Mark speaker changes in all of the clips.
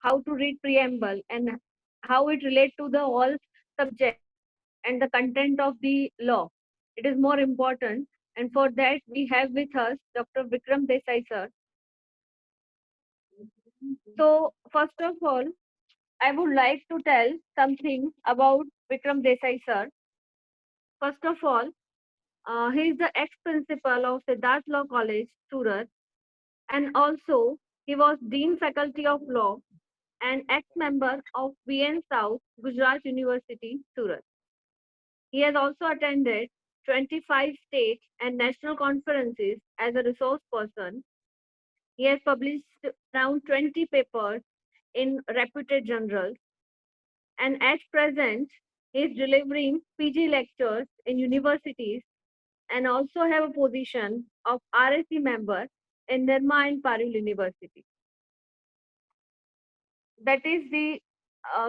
Speaker 1: how to read preamble, and how it relates to the all subject and the content of the law. It is more important. And for that, we have with us Dr. Vikram Desai, sir. So, first of all, I would like to tell something about Vikram Desai, sir. First of all, he is the ex-principal of Siddharth Law College, Surat, and also he was Dean Faculty of Law and ex-member of VN South, Gujarat University, Surat. He has also attended 25 state and national conferences as a resource person. He has published around 20 papers in reputed journals, and at present, he is delivering PG lectures in universities and also have a position of RSC member in Nirma and Parul University. That is the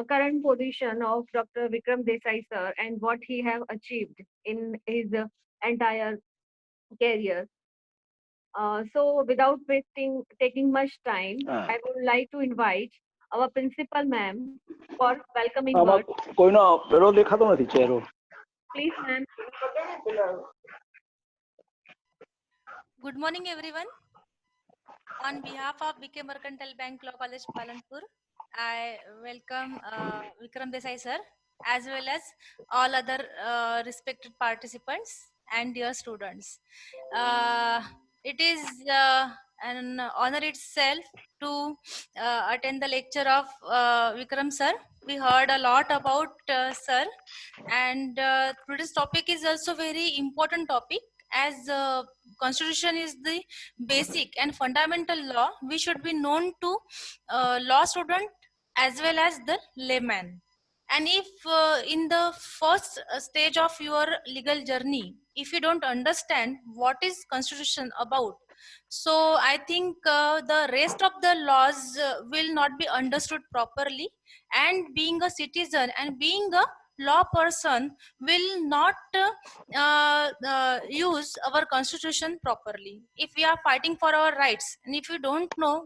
Speaker 1: current position of Dr. Vikram Desai sir and what he have achieved in his entire career. So without taking much time, I would like to invite our principal ma'am for welcoming words. Please, ma'am.
Speaker 2: Good morning, everyone. On behalf of BK Mercantile Bank Law College, Palanpur, I welcome Vikram Desai sir, as well as all other respected participants and dear students. It is an honor itself to attend the lecture of Vikram sir. We heard a lot about sir, and today's topic is also very important topic, as constitution is the basic and fundamental law. We should be known to law student as well as the layman. And if in the first stage of your legal journey, if you don't understand what is constitution about, so I think the rest of the laws will not be understood properly, and being a citizen and being a law person will not use our constitution properly. If we are fighting for our rights, and if you don't know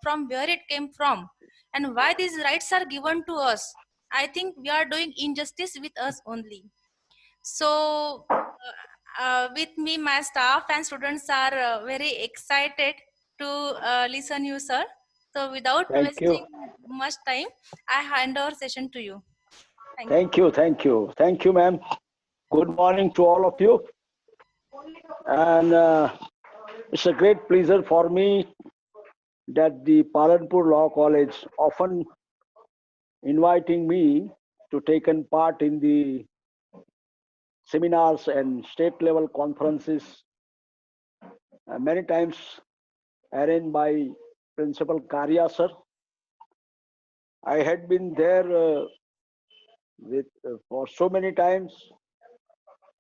Speaker 2: from where it came from and why these rights are given to us, I think we are doing injustice with us only. So with me, my staff and students are very excited to listen you, sir. So without wasting much time, I hand over session to you.
Speaker 3: Thank you, ma'am. Good morning to all of you. And it's a great pleasure for me that the Palanpur Law College often inviting me to take part in the seminars and state level conferences, many times arranged by Principal Karya sir. I had been there for so many times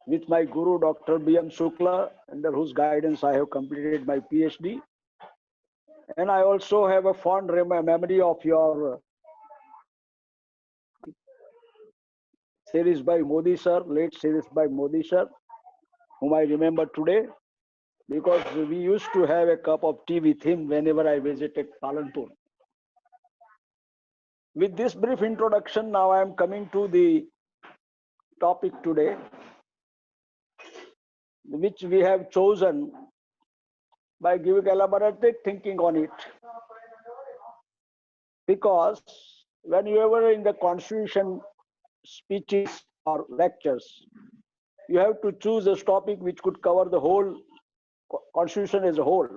Speaker 3: with my guru Dr. B.M. Shukla, under whose guidance I have completed my PhD. And I also have a fond memory of your series by Modi sir, late series by Modi sir, whom I remember today, because we used to have a cup of tea with him whenever I visited Palanpur. With this brief introduction, now I am coming to the topic today, which we have chosen by giving elaborated thinking on it. Because when you ever in the constitution speeches or lectures, you have to choose a topic which could cover the whole constitution as a whole.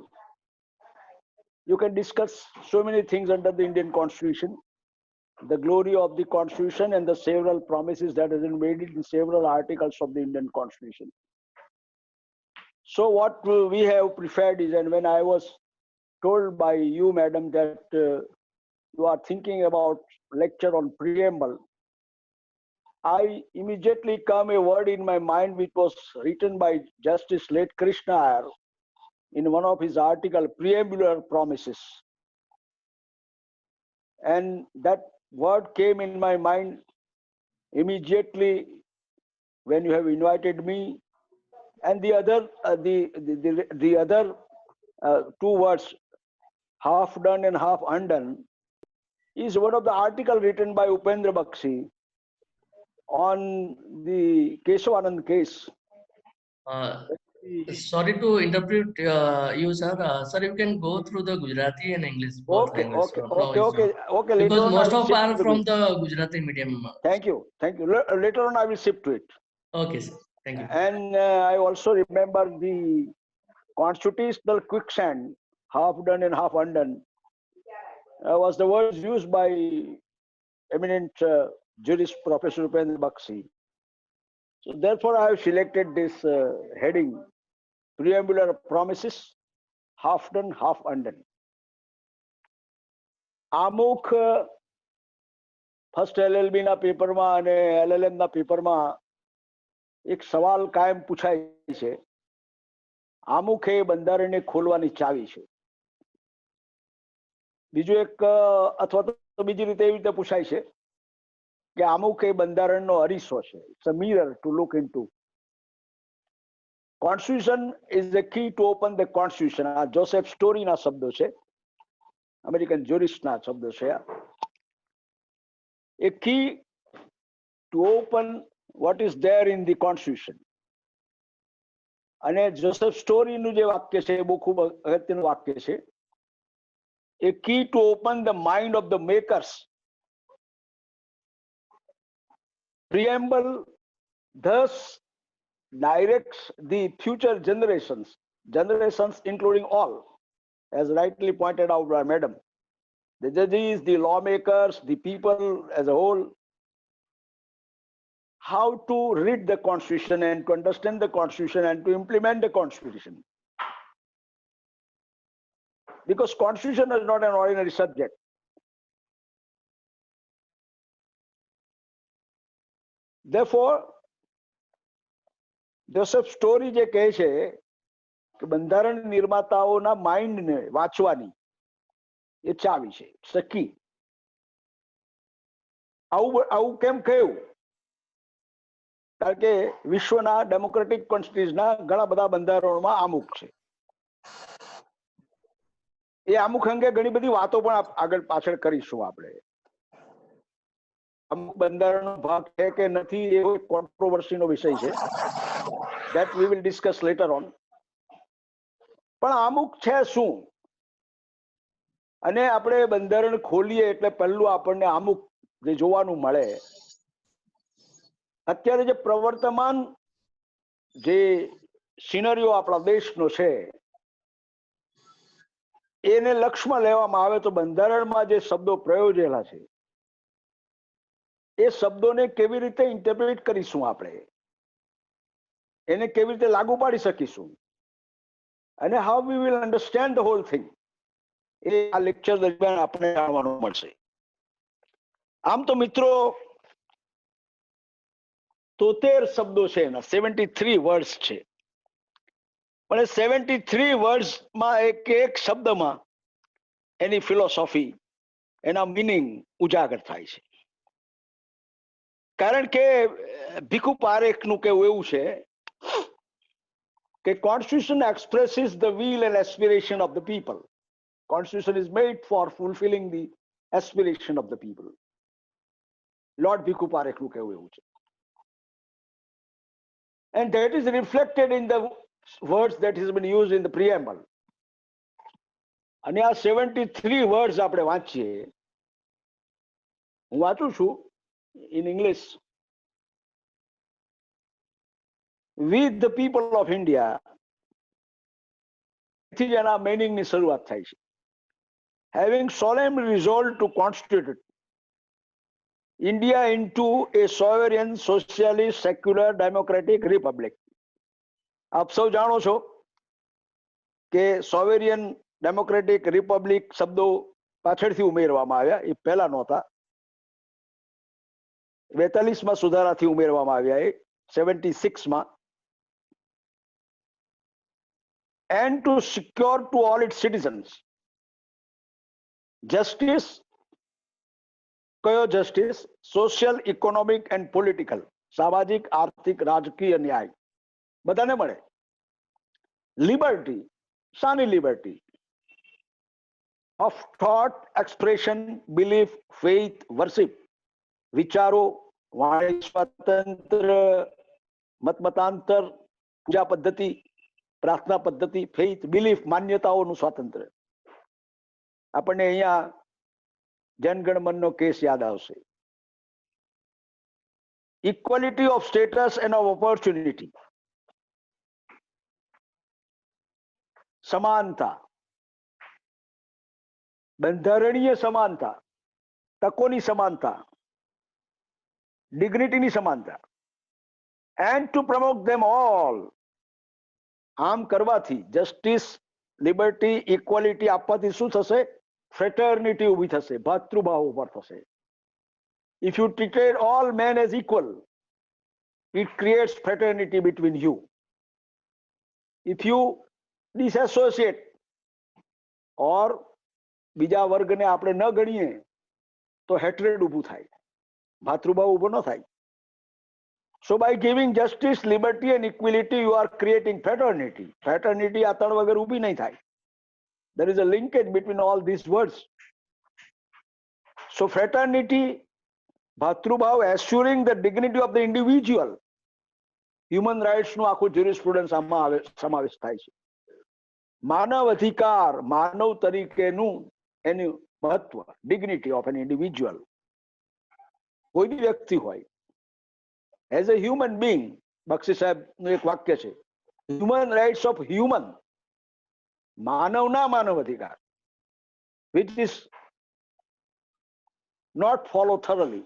Speaker 3: You can discuss so many things under the Indian constitution, the glory of the constitution and the several promises that has been made in several articles of the Indian constitution. So what we have preferred is, and when I was told by you, madam, that you are thinking about lecture on preamble, I immediately come a word in my mind which was written by Justice late Krishna Iyer in one of his articles, Preambular Promises. And that word came in my mind immediately when you have invited me. And the other, the other two words, half done and half undone, is one of the article written by Upendra Bakshi on the Keshavanand case.
Speaker 4: Sorry to interrupt you, sir. Sir, you can go through the Gujarati and English both
Speaker 3: Okay,
Speaker 4: languages.
Speaker 3: okay,
Speaker 4: No
Speaker 3: okay,
Speaker 4: issue.
Speaker 3: okay. Later
Speaker 4: Because
Speaker 3: on,
Speaker 4: most
Speaker 3: I will
Speaker 4: of
Speaker 3: shift
Speaker 4: are
Speaker 3: to the
Speaker 4: from
Speaker 3: Gujarati.
Speaker 4: the Gujarati medium.
Speaker 3: Thank you, thank you. Later on, I will shift to it.
Speaker 4: Okay, sir. Thank you.
Speaker 3: And I also remember the constitutional quicksand, half done and half undone, was the words used by eminent jurist Professor Upendra Bakshi. So therefore, I have selected this heading: preambular promises, half done, half undone. આમુખ first LLB ના પેપરમાં અને LLM ના પેપરમાં એક સવાલ કાયમ પૂછાય છે. આમુખ એ બંધારણને ખોલવાની ચાવી છે. બીજું એક અથવા તો બીજી રીતે એવી રીતે પૂછાય છે કે આમુખ એ બંધારણનો અરીસો છે. It's a mirror to look into. Constitution is the key to open the constitution. આ જોસેફ સ્ટોરીના શબ્દો છે, અમેરિકન જ્યુરિસ્ટના શબ્દો છે. A key to open what is there in the constitution. અને જોસેફ સ્ટોરીનું જે વાક્ય છે એ બહુ ખૂબ અગત્યનું વાક્ય છે. A key to open the mind of the makers. Preamble thus directs the future generations including all, as rightly pointed out by Madam. The judges, the lawmakers, the people as a whole, how to read the constitution and to understand the constitution and to implement the constitution. Because constitution is not an ordinary subject. Therefore, Joseph story જે કહે છે કે બંધારણ નિર્માતાઓના માઇન્ડને વાંચવાની એ ચાવી છે, સકી. આવું કેમ કહ્યું? કારણ કે વિશ્વના ડેમોક્રેટિક કન્ટ્રીઝના ઘણા બધા બંધારણોમાં આમુખ છે. એ આમુખ અંગે ઘણી બધી વાતો પણ આગળ પાછળ કરીશું આપણે. અમુક બંધારણનો ભાગ છે કે નથી એવો કોન્ટ્રોવર્સીનો વિષય છે. That we will discuss later on. પણ આમુખ છે શું? અને આપણે બંધારણ ખોલીએ એટલે પહેલું આપણને આમુખ જે જોવાનું મળે, અત્યારે જે પ્રવર્તમાન જે સિનરીઓ આપણા દેશનો છે એને લક્ષ્યમાં લેવામાં આવે તો બંધારણમાં જે શબ્દો પ્રયોજેલા છે એ શબ્દોને કેવી રીતે ઇન્ટરપ્રિટ કરીશું આપણે, એને કેવી રીતે લાગુ પાડી શકીશું, અને how we will understand the whole thing, એ આ લેક્ચર દરમિયાન આપણે જાણવાનું મળશે. આમ તો મિત્રો 73 શબ્દો છે, એના 73 વર્ડ્સ છે. પણ એ 73 વર્ડ્સમાં એક શબ્દમાં એની ફિલોસોફી, એના મિનિંગ ઉજાગર થાય છે. કારણ કે ભીખુ પારેખનું કહેવું એવું છે કે constitution expresses the will and aspiration of the people. Constitution is made for fulfilling the aspiration of the people. Lord Bhikkhu Parekhનું કહેવું એવું છે. And that is reflected in the words that has been used in the preamble. અને આ 73 words આપણે વાંચીએ, હું વાંચું છું in English. With the people of India, થી જ એના meaning ની શરૂઆત થાય છે. Having solemnly resolved to constitute India into a sovereign, socialist, secular, democratic republic. આપ સૌ જાણો છો કે સોવેરિયન, ડેમોક્રેટિક, રિપબ્લિક શબ્દો પાછળથી ઉમેરવામાં આવ્યા, એ પહેલા નહોતા. 42માં સુધારાથી ઉમેરવામાં આવ્યા, એ 76માં. And to secure to all its citizens justice, કયો justice? Social, economic and political, સામાજિક, આર્થિક, રાજકીય ન્યાય બધાને મળે. લિબર્ટી, શાની liberty? of thought, expression, belief, faith, worship. વિચારો, વાણી સ્વાતંત્ર, મતમતાંતર, પૂજા પદ્ધતિ, પ્રાર્થના પદ્ધતિ, ફેઇથ, બિલીફ, માન્યતાઓનું સ્વાતંત્ર્ય. આપણને અહીંયા જનગણમનનો કેસ યાદ આવશે. Equality of status end of opportunity, સમાનતા, બંધારણીય સમાનતા, તકોની સમાનતા, ડિગ્નિટીની સમાનતા, and two promote them all. આમ કરવાથી જસ્ટિસ, લિબર્ટી, ઇક્વાલિટી આપવાથી શું થશે? ફ્રેટર્નિટી ઊભી થશે, ભાતૃભાવ ઉભા થશે. If you treated all men as equal, it creates fraternity between you. If you disassociate or બીજા વર્ગને આપણે ન ગણીએ તો હેટ્રેડ ઊભું થાય, ભાતૃભાવ ઊભો ન થાય. So by giving justice, liberty and equality, you are creating fraternity. Fraternity આ ત્રણ વગર ઊભી નહીં થાય. There is a linkage between all these words. So fraternity, ભાતૃભાવ, assuring the dignity of the individual. Human રાઇટ્સનું આખું જ્યુરિસ્પ્રુડન્સ આમાં સમાવેશ થાય છે. માનવ અધિકાર, માનવ તરીકેનું એનું મહત્વ, ડિગ્નિટી ઓફ એન ઇન્ડિવિજ્યુઅલ. કોઈ બી વ્યક્તિ હોય, એઝ અ હ્યુમન બીંગ, બક્ષી સાહેબનું એક વાક્ય છે, હ્યુમન રાઇટ્સ ઓફ હ્યુમન, માનવના માનવ અધિકાર, which is not followed thoroughly,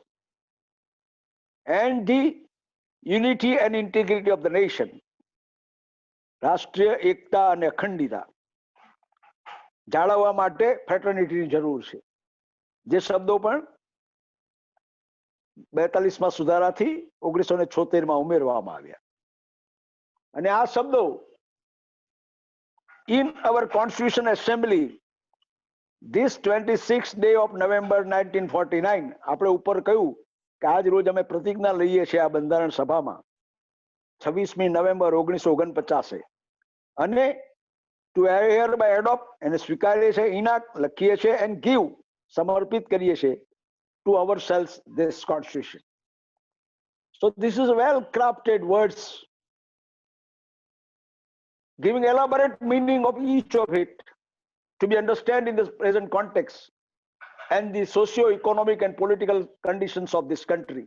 Speaker 3: and the unity and integrity of the nation, રાષ્ટ્રીય એકતા અને અખંડિતા જાળવવા માટે ફ્રેટર્નિટીની જરૂર છે. જે શબ્દો પણ 42માં સુધારાથી 1976માં ઉમેરવામાં આવ્યા. અને આ શબ્દો in our constitution assembly this 26th day of November 1949, આપણે ઉપર કહ્યું કે આજ રોજ અમે પ્રતિજ્ઞા લઈએ છીએ આ બંધારણ સભામાં 26મી નવેમ્બર 1949, અને ટુ hereby adopt એને સ્વીકારીએ છીએ, ઇનાક્ટ લખીએ છીએ, and give સમર્પિત કરીએ છીએ to ourselves this constitution. So this is well crafted words giving elaborate meaning of each of it to be understood in the present context and the socio-economic and political conditions of this country.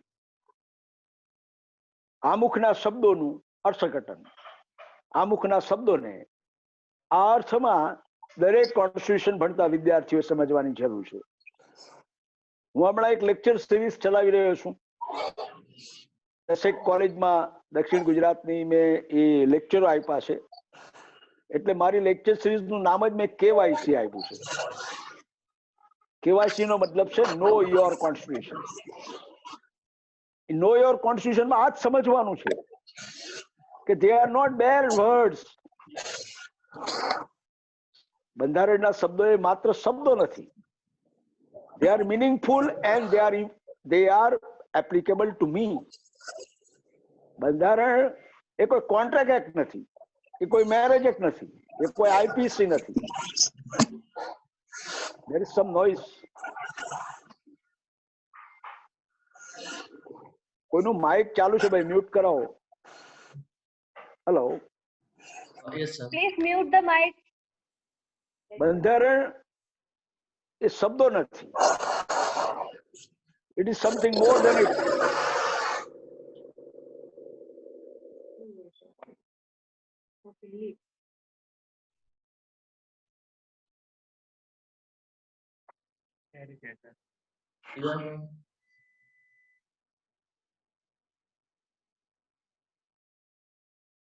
Speaker 3: આમુખના શબ્દોનું અર્થઘટન, આમુખના શબ્દોને આ અર્થમાં દરેક constitution ભણતા વિદ્યાર્થીઓ સમજવાની જરૂર છે. હું હમણાં એક લેક્ચર સિરીઝ ચલાવી રહ્યો છું. દસેક કોલેજમાં દક્ષિણ ગુજરાતની મેં એ લેક્ચરો આપ્યા છે, એટલે મારી લેક્ચર સિરીઝનું નામ જ મેં KYC આપ્યું છે. KYC નો મતલબ છે know your constitution. Know your કોન્સ્ટિટ્યુશનમાં આ જ સમજવાનું છે કે they are not bare words. બંધારણના શબ્દો એ માત્ર શબ્દો નથી. They are meaningful and they are applicable to me. બંધારણ એ કોઈ કોન્ટ્રાક્ટ એક્ટ નથી, એ કોઈ મેરેજ એક્ટ નથી, એ કોઈ IPC નથી. There is some noise. કોઈનું માઇક ચાલુ છે ભાઈ, મ્યુટ કરાવો. Hello.
Speaker 4: Yes, sir.
Speaker 1: Please mute the mic.
Speaker 3: બંધારણ એ શબ્દો નથી. It is something more than it.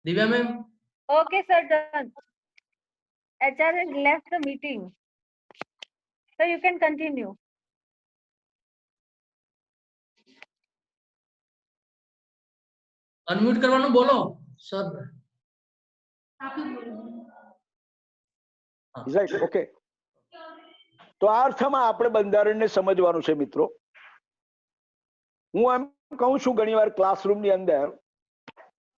Speaker 4: Divya ma'am.
Speaker 1: Okay, sir, done. HR has left the meeting. So you can continue.
Speaker 4: Unmute કરવાનું બોલો સર.
Speaker 3: Right, okay. તો આ અર્થમાં આપણે બંધારણને સમજવાનું છે મિત્રો. હું એમ કહું છું ઘણીવાર ક્લાસરૂમની અંદર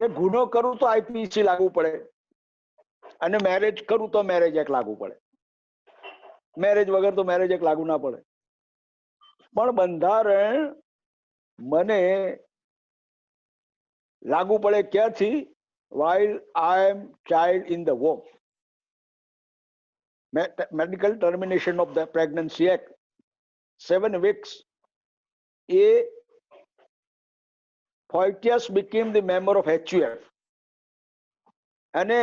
Speaker 3: કે ગુનો કરું તો IPC લાગુ પડે અને મેરેજ કરું તો મેરેજ એક્ટ લાગુ પડે. મેરેજ વગર તો મેરેજ એક લાગુ ના પડે. પણ બંધારણ મને લાગુ પડે ક્યાંથી? while I am child in the womb. Medical termination of the pregnancy act, 7 weeks, a fetus became the member of HUF અને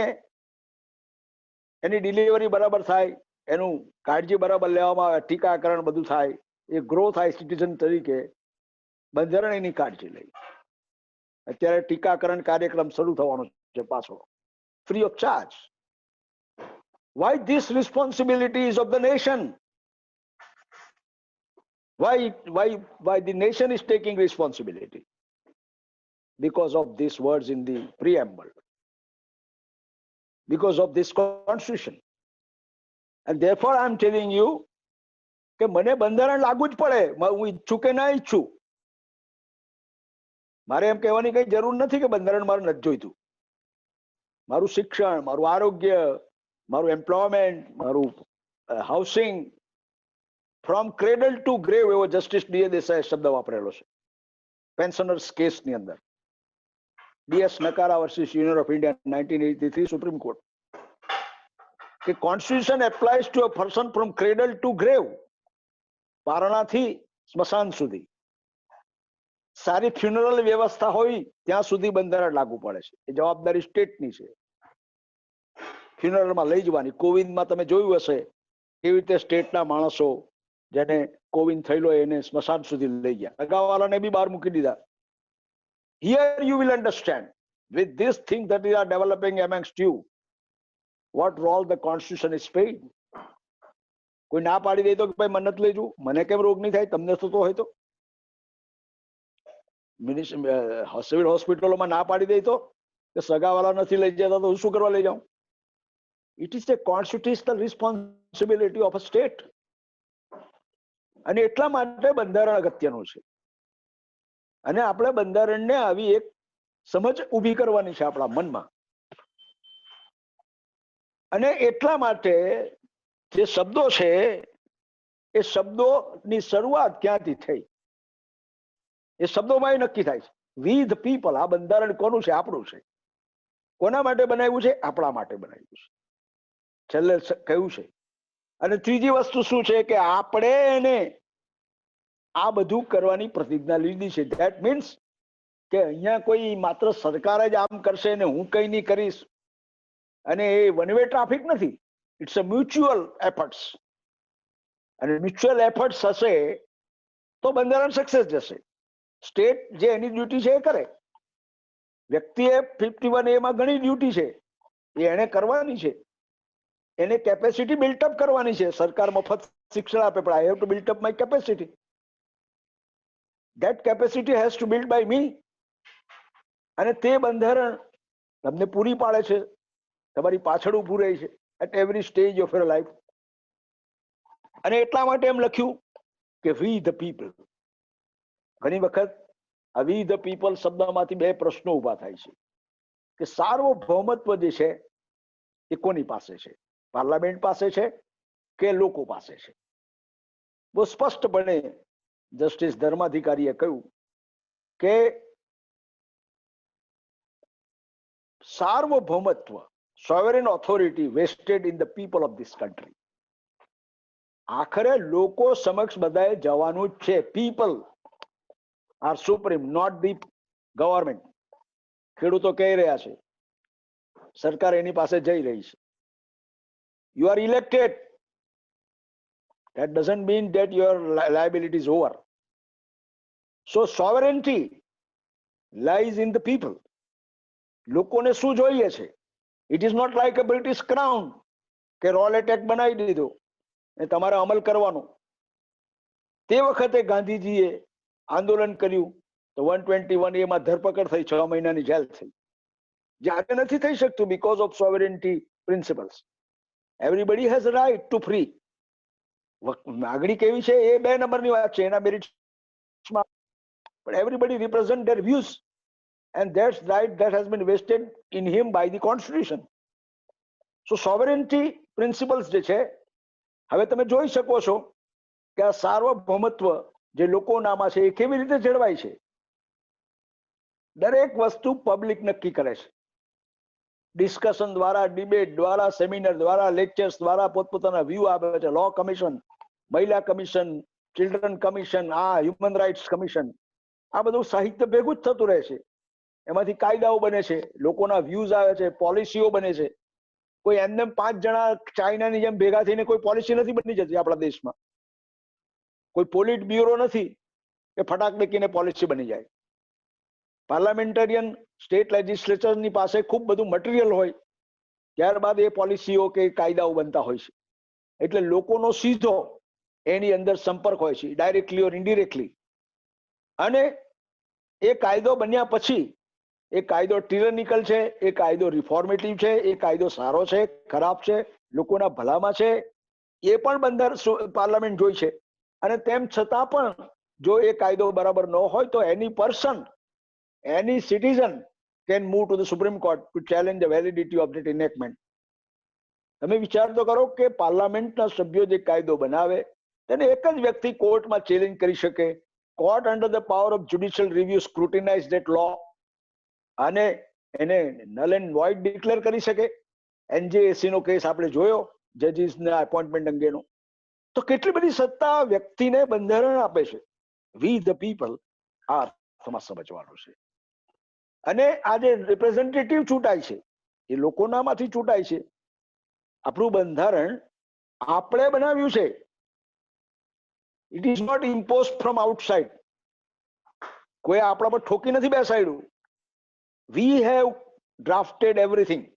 Speaker 3: એની ડિલિવરી બરાબર થાય, એનું કાળજી બરાબર લેવામાં આવે, ટીકાકરણ બધું થાય, એ ગ્રો થાય સિટીઝન તરીકે, બંધારણ એની કાળજી લે. અત્યારે ટીકાકરણ કાર્યક્રમ શરૂ થવાનો છે પાછો, free of charge. Why this responsibility is of the nation? Why the nation is taking responsibility? Because of these words in the preamble, because of this constitution. And therefore I am telling you કે મને બંધારણ લાગુ જ પડે, હું ઈચ્છું કે ના ઈચ્છું. મારે એમ કહેવાની કઈ જરૂર નથી કે બંધારણ મારે નથી જોઈતું. મારું શિક્ષણ, મારું આરોગ્ય, મારું એમ્પ્લોયમેન્ટ, મારું housing, from cradle to grave, એવો જસ્ટિસ ડીએ દેસાઈ શબ્દ વાપરેલો છે પેન્શનર્સ કેસની અંદર. DS Nakara versus union of India 1983 supreme court, કે constitution applies to a person from cradle to grave, પારણાથી સ્મશાન સુધી. સારી ફ્યુનરલ વ્યવસ્થા હોય ત્યાં સુધી બંધારણ લાગુ પડે છે. એ જવાબદારી સ્ટેટની છે ફ્યુનરલમાં લઈ જવાની. કોવિડમાં તમે જોયું હશે કેવી રીતે સ્ટેટના માણસો જેને કોવિડ થયેલો એને સ્મશાન સુધી લઈ ગયા, અગાઉવાળાને બી બહાર મૂકી દીધા. Here you will understand with this thing that we are developing amongst you what role the constitution is playing. કોઈ ના પાડી દે તો કે ભાઈ મને લઈ જવું, મને કેમ રોગ નહીં થાય, તમને થતો હોય તો? સિવિલ હોસ્પિટલોમાં ના પાડી દે તો કે સગાવાળા નથી લઈ જતા તો હું શું કરવા લઈ જાઉં? It is the constitutional responsibility of a state. અને એટલા માટે બંધારણ અગત્યનું છે. અને આપણે બંધારણને આવી એક સમજ ઊભી કરવાની છે આપણા મનમાં. અને એટલા માટે જે શબ્દો છે એ શબ્દોની શરૂઆત ક્યાંથી થઈ એ શબ્દોમાં નક્કી થાય છે. વી ધ પીપલ, આ બંધારણ કોનું છે? આપણું છે. કોના માટે બનાવ્યું છે? આપણા માટે બનાવ્યું છે, છેલ્લે કહ્યું છે. અને ત્રીજી વસ્તુ શું છે કે આપણે એને આ બધું કરવાની પ્રતિજ્ઞા લીધી છે. ધેટ મીન્સ કે અહીંયા કોઈ માત્ર સરકાર જ આમ કરશે ને હું કઈ નહીં કરીશ, અને એ વન વે ટ્રાફિક નથી. It's a mutual efforts. અને મ્યુચ્યુઅલ એફર્ટ્સ હશે તો બંધારણ સક્સેસ જશે. સ્ટેટ જે એની ડ્યુટી છે એ કરે. વ્યક્તિએ 51A માં ઘણી ડ્યુટી છે એ એને કરવાની છે. એને કેપેસિટી બિલ્ટઅપ કરવાની છે. સરકાર મફત શિક્ષણ આપે પણ I have to built up my capacity. That capacity has to build by me. અને તે બંધારણ તમને પૂરી પાડે છે, તમારી પાછળ ઊભું રહે છે at every stage of your life. અને એટલા માટે એમ લખ્યું કે we the people. ઘણી વખત આ we the people શબ્દમાંથી બે પ્રશ્નો ઊભા થાય છે કે સાર્વભૌમત્વ જે છે એ કોની પાસે છે? પાર્લામેન્ટ પાસે છે કે લોકો પાસે છે? બહુ સ્પષ્ટપણે જસ્ટિસ ધર્માધિકારીએ કહ્યું કે સાર્વભૌમત્વ, sovereign authority vested in the people of this country. આખરે લોકો સમક્ષ બધાએ જવાનું જ છે. People are supreme, not the government. ખેડૂતો કહી રહ્યા છે, સરકાર એની પાસે જઈ રહી છે. You are elected. That doesn't mean that your liability is over. So sovereignty lies in the people. લોકોને શું જોઈએ છે? It is not like a British crown કે રોલ એટેક બનાવી દીધો એ તમારે અમલ કરવાનો. તે વખતે ગાંધીજીએ આંદોલન કર્યું તો 121A માં ધરપકડ થઈ, 6 મહિનાની જેલ થઈ. જે આજે નથી થઈ શકતું because of sovereignty principles. Everybody has a right to free. માગણી કેવી છે એ 2 નંબરની વાત છે, એના મેરિટ્સમાં. but everybody represent their views and that's right that has been vested in him by the constitution. So sovereignty principles જે છે હવે તમે જોઈ શકો છો કે આ સાર્વભૌમત્વ જે લોકોનામાં છે એ કેવી રીતે જળવાય છે. દરેક વસ્તુ પબ્લિક નક્કી કરે છે. ડિસ્કશન દ્વારા, ડિબેટ દ્વારા, સેમિનાર દ્વારા, લેક્ચર્સ દ્વારા પોતપોતાના વ્યૂ આપે છે. લો કમિશન, મહિલા કમિશન, ચિલ્ડ્રન કમિશન, આ હ્યુમન રાઇટ્સ કમિશન, આ બધું સાહિત્ય ભેગું જ થતું રહે છે. એમાંથી કાયદાઓ બને છે, લોકોના વ્યૂઝ આવે છે, પોલિસીઓ બને છે. કોઈ એમને 5 જણા ચાઇનાની જેમ ભેગા થઈને કોઈ પોલિસી નથી બની જતી આપણા દેશમાં. કોઈ પોલિટ બ્યુરો નથી કે ફટાક દેખીને પોલિસી બની જાય. પાર્લામેન્ટેરિયન સ્ટેટ લેજિસ્લેચરની પાસે ખૂબ બધું મટીરિયલ હોય, ત્યારબાદ એ પોલિસીઓ કે કાયદાઓ બનતા હોય છે. એટલે લોકોનો સીધો એની અંદર સંપર્ક હોય છે, ડાયરેક્ટલી ઓર ઇનડિરેક્ટલી. અને એ કાયદો બન્યા પછી એ કાયદો ટિરેનિકલ છે, એ કાયદો રિફોર્મેટિવ છે, એ કાયદો સારો છે, ખરાબ છે, લોકોના ભલામાં છે, એ પણ બંધારણ પાર્લામેન્ટ જોઈ છે. અને તેમ છતાં પણ જો એ કાયદો બરાબર ન હોય તો એની person, any citizen can move to the Supreme Court to challenge the validity of that enactment. તમે વિચાર તો કરો કે પાર્લામેન્ટના સભ્યો જે કાયદો બનાવે તેને એક જ વ્યક્તિ કોર્ટમાં ચેલેન્જ કરી શકે. Court under the power of judicial review scrutinize that law અને એને નલ એન્ડ વોઇડ ડિક્લેર કરી શકે. NJSC નો કેસ આપણે જોયો, જજીસના એપોઇન્ટમેન્ટ અંગેનો. તો કેટલી બધી સત્તા વ્યક્તિને બંધારણ આપે છે. વી ધ પીપલ આ અર્થમાં સમજવાનું છે. અને આ જે રિપ્રેઝેન્ટેટિવ ચૂંટાય છે એ લોકોનામાંથી ચૂંટાય છે. આપણું બંધારણ આપણે બનાવ્યું છે. It is not impose from outside. કોઈ આપણા પર ઠોકી નથી બેસાડ્યું. We have drafted everything.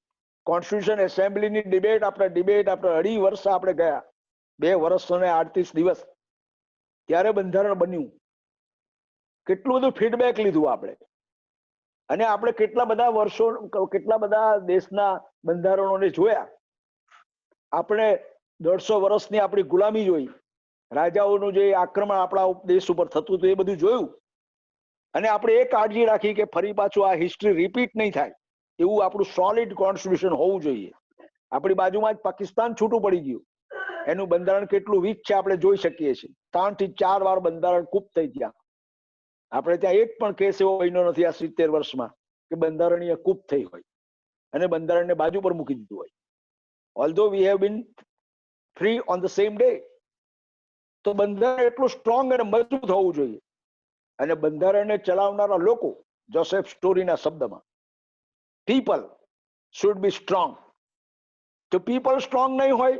Speaker 3: Constitution એસેમ્બલીની ડિબેટ આપણે 2.5 વર્ષ આપણે ગયા, 2 વર્ષ અને 38 દિવસ, ત્યારે બંધારણ બન્યું. કેટલું બધું ફીડબેક લીધું આપણે. અને આપણે કેટલા બધા વર્ષો, કેટલા બધા દેશના બંધારણોને જોયા. આપણે 150 વર્ષની આપણી ગુલામી જોઈ, રાજાઓનું જે આક્રમણ આપણા દેશ ઉપર થતું હતું એ બધું જોયું. અને આપણે એ કાળજી રાખી કે ફરી પાછું આ હિસ્ટ્રી રિપીટ નહીં થાય એવું આપણું સોલિડ કોન્સ્ટિટ્યુશન હોવું જોઈએ. આપણી બાજુમાં જ પાકિસ્તાન છૂટું પડી ગયું. એનું બંધારણ કેટલું વીક છે આપણે જોઈ શકીએ છીએ. 3 થી 4 વાર બંધારણ કૂપ થઈ ગયા. આપણે ત્યાં એક પણ કેસ એવો બન્યો નથી આ 70 વર્ષમાં કે બંધારણીય કૂપ થઈ હોય અને બંધારણને બાજુ પર મૂકી દીધું હોય. Although we have been free on the same day. તો બંધારણ એટલું સ્ટ્રોંગ અને મજબૂત હોવું જોઈએ. અને બંધારણને ચલાવનારા લોકો, જોસેફ સ્ટોરીના શબ્દમાં, પીપલ શુડ બી સ્ટ્રોંગ. જો પીપલ સ્ટ્રોંગ નહીં હોય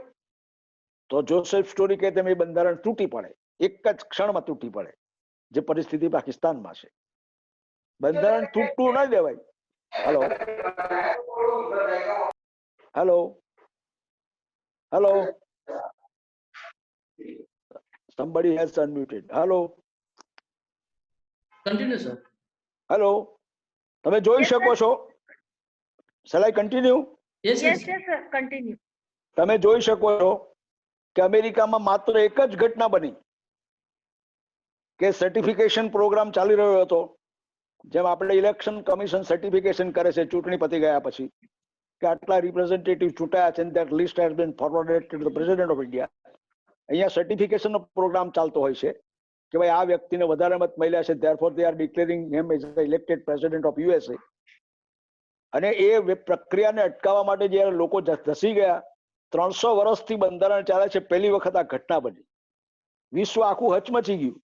Speaker 3: તો જોસેફ સ્ટોરી કે તેમ એ બંધારણ તૂટી પડે, એક જ ક્ષણમાં તૂટી પડે, જે પરિસ્થિતિ પાકિસ્તાનમાં છે. બંધારણ તૂટતું ન દેવાય. Hello hello hello somebody has unmuted. Hello
Speaker 4: Continue, sir.
Speaker 3: Hello તમે જોઈ
Speaker 1: Yes,
Speaker 3: શકો
Speaker 1: sir.
Speaker 3: છો. shall I continue?
Speaker 4: Yes,
Speaker 1: Yes,
Speaker 4: yes.
Speaker 1: yes, sir. Continue.
Speaker 3: તમે જોઈ શકો છો કે અમેરિકામાં માત્ર એક જ ઘટના બની કે સર્ટિફિકેશન પ્રોગ્રામ ચાલી રહ્યો હતો. જેમ આપણે ઇલેક્શન કમિશન સર્ટિફિકેશન કરે છે ચૂંટણી પતી ગયા પછી કે આટલા રિપ્રેઝેન્ટેટિવ ચૂંટાયા છે, that list has been forwarded to the president of India. અહીંયા સર્ટિફિકેશનનો પ્રોગ્રામ ચાલતો હોય છે કે ભાઈ આ વ્યક્તિને વધારે મત મળ્યા છે, therefore they are declaring him as the elected president of USA. અને એ પ્રક્રિયાને અટકાવવા માટે જ્યારે લોકો ધસી ગયા, 300 વર્ષથી બંધારણ ચાલે છે, પહેલી વખત આ ઘટના બની. વિશ્વ આખું હચમચી ગયું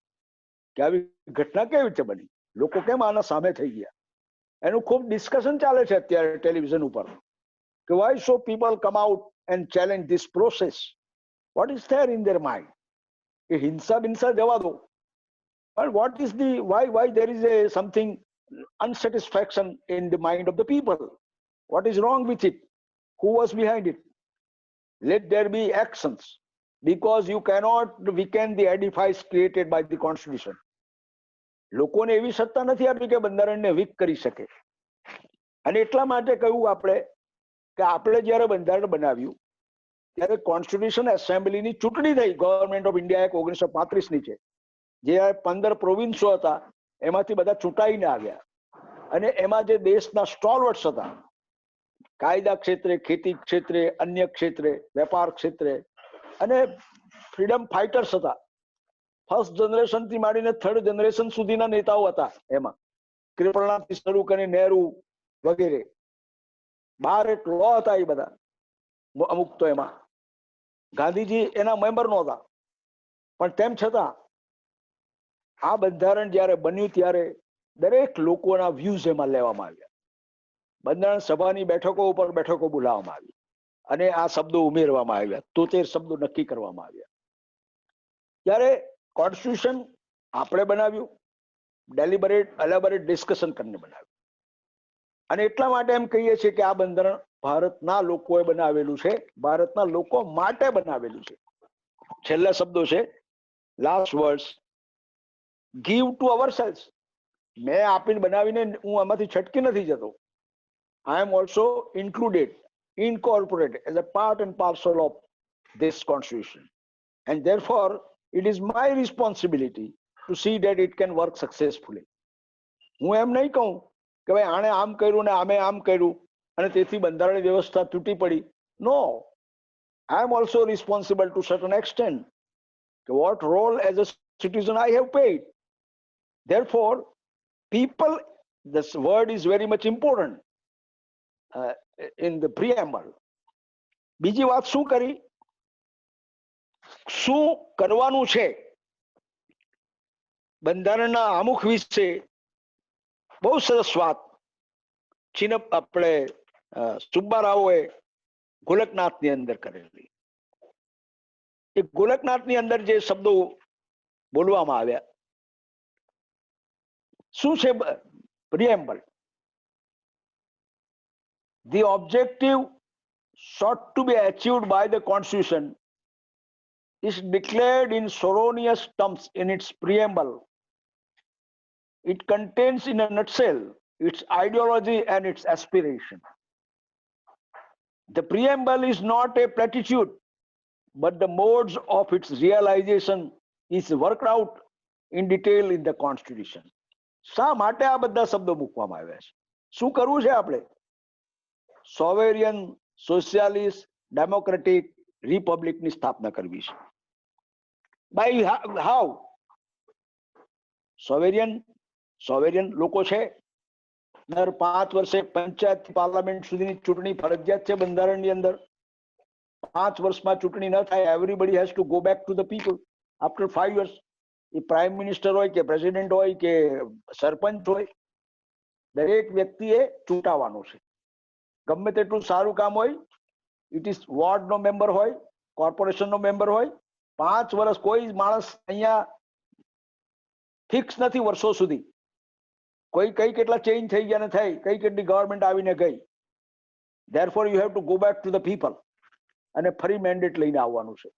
Speaker 3: કે આવી ઘટના કેવી રીતે બની, લોકો કેમ આના સામે થઈ ગયા. એનું ખૂબ ડિસ્કશન ચાલે છે અત્યારે ટેલિવિઝન ઉપર કે why so people come out and challenge this process, what is there in their mind. એ હિંસા બિંસા જવા દો, but what is the why there is a something unsatisfaction in the mind of the people. What is wrong with it? Who was behind it? Let there be actions, because you cannot weaken the edifice created by the constitution. લોકોને એવી સત્તા નથી આપી કે બંધારણને week કરી શકે. અને એટલા માટે કહ્યું આપણે કે આપણે જ્યારે બંધારણ બનાવ્યું ત્યારે કોન્સ્ટિટ્યુશન એસેમ્બલીની ચૂંટણી થઈ. ગવર્મેન્ટ ઓફ ઇન્ડિયા 1935ની છે, જે 15 પ્રોવિન્સો હતા એમાંથી બધા ચૂંટાઈને આવ્યા. અને એમાં જે દેશના સ્ટોલવર્ટ્સ હતા, કાયદા ક્ષેત્રે, ખેતી ક્ષેત્રે, અન્ય ક્ષેત્રે, વેપાર ક્ષેત્રે અને ફ્રીડમ ફાઇટર્સ હતા. ફર્સ્ટ જનરેશન થી માંડીને થર્ડ જનરેશન સુધીના નેતાઓ હતા એમાં. કૃપણનાથથી શરૂ કરીને નહેરુ વગેરે. 12 લો હતા એ બધા અમુક તો એમાં. ગાંધીજી એના મેમ્બર નહોતા, પણ તેમ છતાં આ બંધારણ જ્યારે બન્યું ત્યારે દરેક લોકોના વ્યૂઝ એમાં લેવામાં આવ્યા. બંધારણ સભાની બેઠકો ઉપર બેઠકો બોલાવવામાં આવી અને આ શબ્દો ઉમેરવામાં આવ્યા. 73 શબ્દો નક્કી કરવામાં આવ્યા. ત્યારે કોન્સ્ટિટ્યુશન આપણે બનાવ્યું, એલેબોરેટ ડિસ્કશન કરીને બનાવ્યું. અને એટલા માટે એમ કહીએ છીએ કે આ બંધારણ ભારતના લોકોએ બનાવેલું છે, ભારતના લોકો માટે બનાવેલું છે. છેલ્લા શબ્દો છે, લાસ્ટ વર્ડ્સ, ગીવ ટુ અવરસેલ્સ. મેં આપીને બનાવીને હું આમાંથી છટકી નથી જતો. I am also included, incorporated as a part and parcel of this constitution. And therefore, it is my responsibility to see that it can work successfully. હું એમ નહીં કહું કે ભાઈ આણે આમ કર્યું ને આમે આમ કર્યું અને તેથી બંધારણની વ્યવસ્થા તૂટી પડી. No, I am also responsible to certain extent. What role as a citizen I have paid. Therefore, people, this word is very much important. In the preamble. બીજી વાત શું કરી, શું કરવાનું છે બંધારણના આમુખ વિશે બહુ સરસ વાત આપણે સુબ્બારાઓએ ગોલકનાથની અંદર કરેલી. એ ગોલકનાથની અંદર જે શબ્દો બોલવામાં આવ્યા, શું છે preamble? The objective sought to be achieved by the Constitution is declared in solemnous terms in its preamble. It contains in a nutshell its ideology and its aspiration. The preamble is not a platitude, but the modes of its realization is worked out in detail in the Constitution. શા માટે આ બધા શબ્દો મૂકવામાં આવ્યા છે? શું કરવું છે આપણે? સોવેરિયન, સોશિયાલિસ્ટ, ડેમોક્રેટિક રિપબ્લિકની સ્થાપના કરવી છે. By how? સોવેરિયન લોકો છે. દર 5 વર્ષે પંચાયત પાર્લામેન્ટ સુધીની ચૂંટણી ફરજિયાત છે બંધારણની અંદર. 5 વર્ષમાં ચૂંટણી ન થાય, everybody has to go back to the people after 5 years. A prime minister હોય કે પ્રેસિડેન્ટ હોય કે સરપંચ હોય, દરેક વ્યક્તિએ ચૂંટાવાનું છે. ગમે તેટલું સારું કામ હોય, ઇટ ઇઝ વોર્ડનો મેમ્બર હોય, કોર્પોરેશનનો મેમ્બર હોય, 5 વર્ષ કોઈ માણસ અહીંયા ફિક્સ નથી વર્ષો સુધી. કોઈ કઈ કેટલા ચેન્જ થઈ ગયા ને થઈ, કઈ કેટલી ગવર્મેન્ટ આવીને ગઈ. Therefore you have to go back to the people અને ફરી મેન્ડેટ લઈને આવવાનું છે.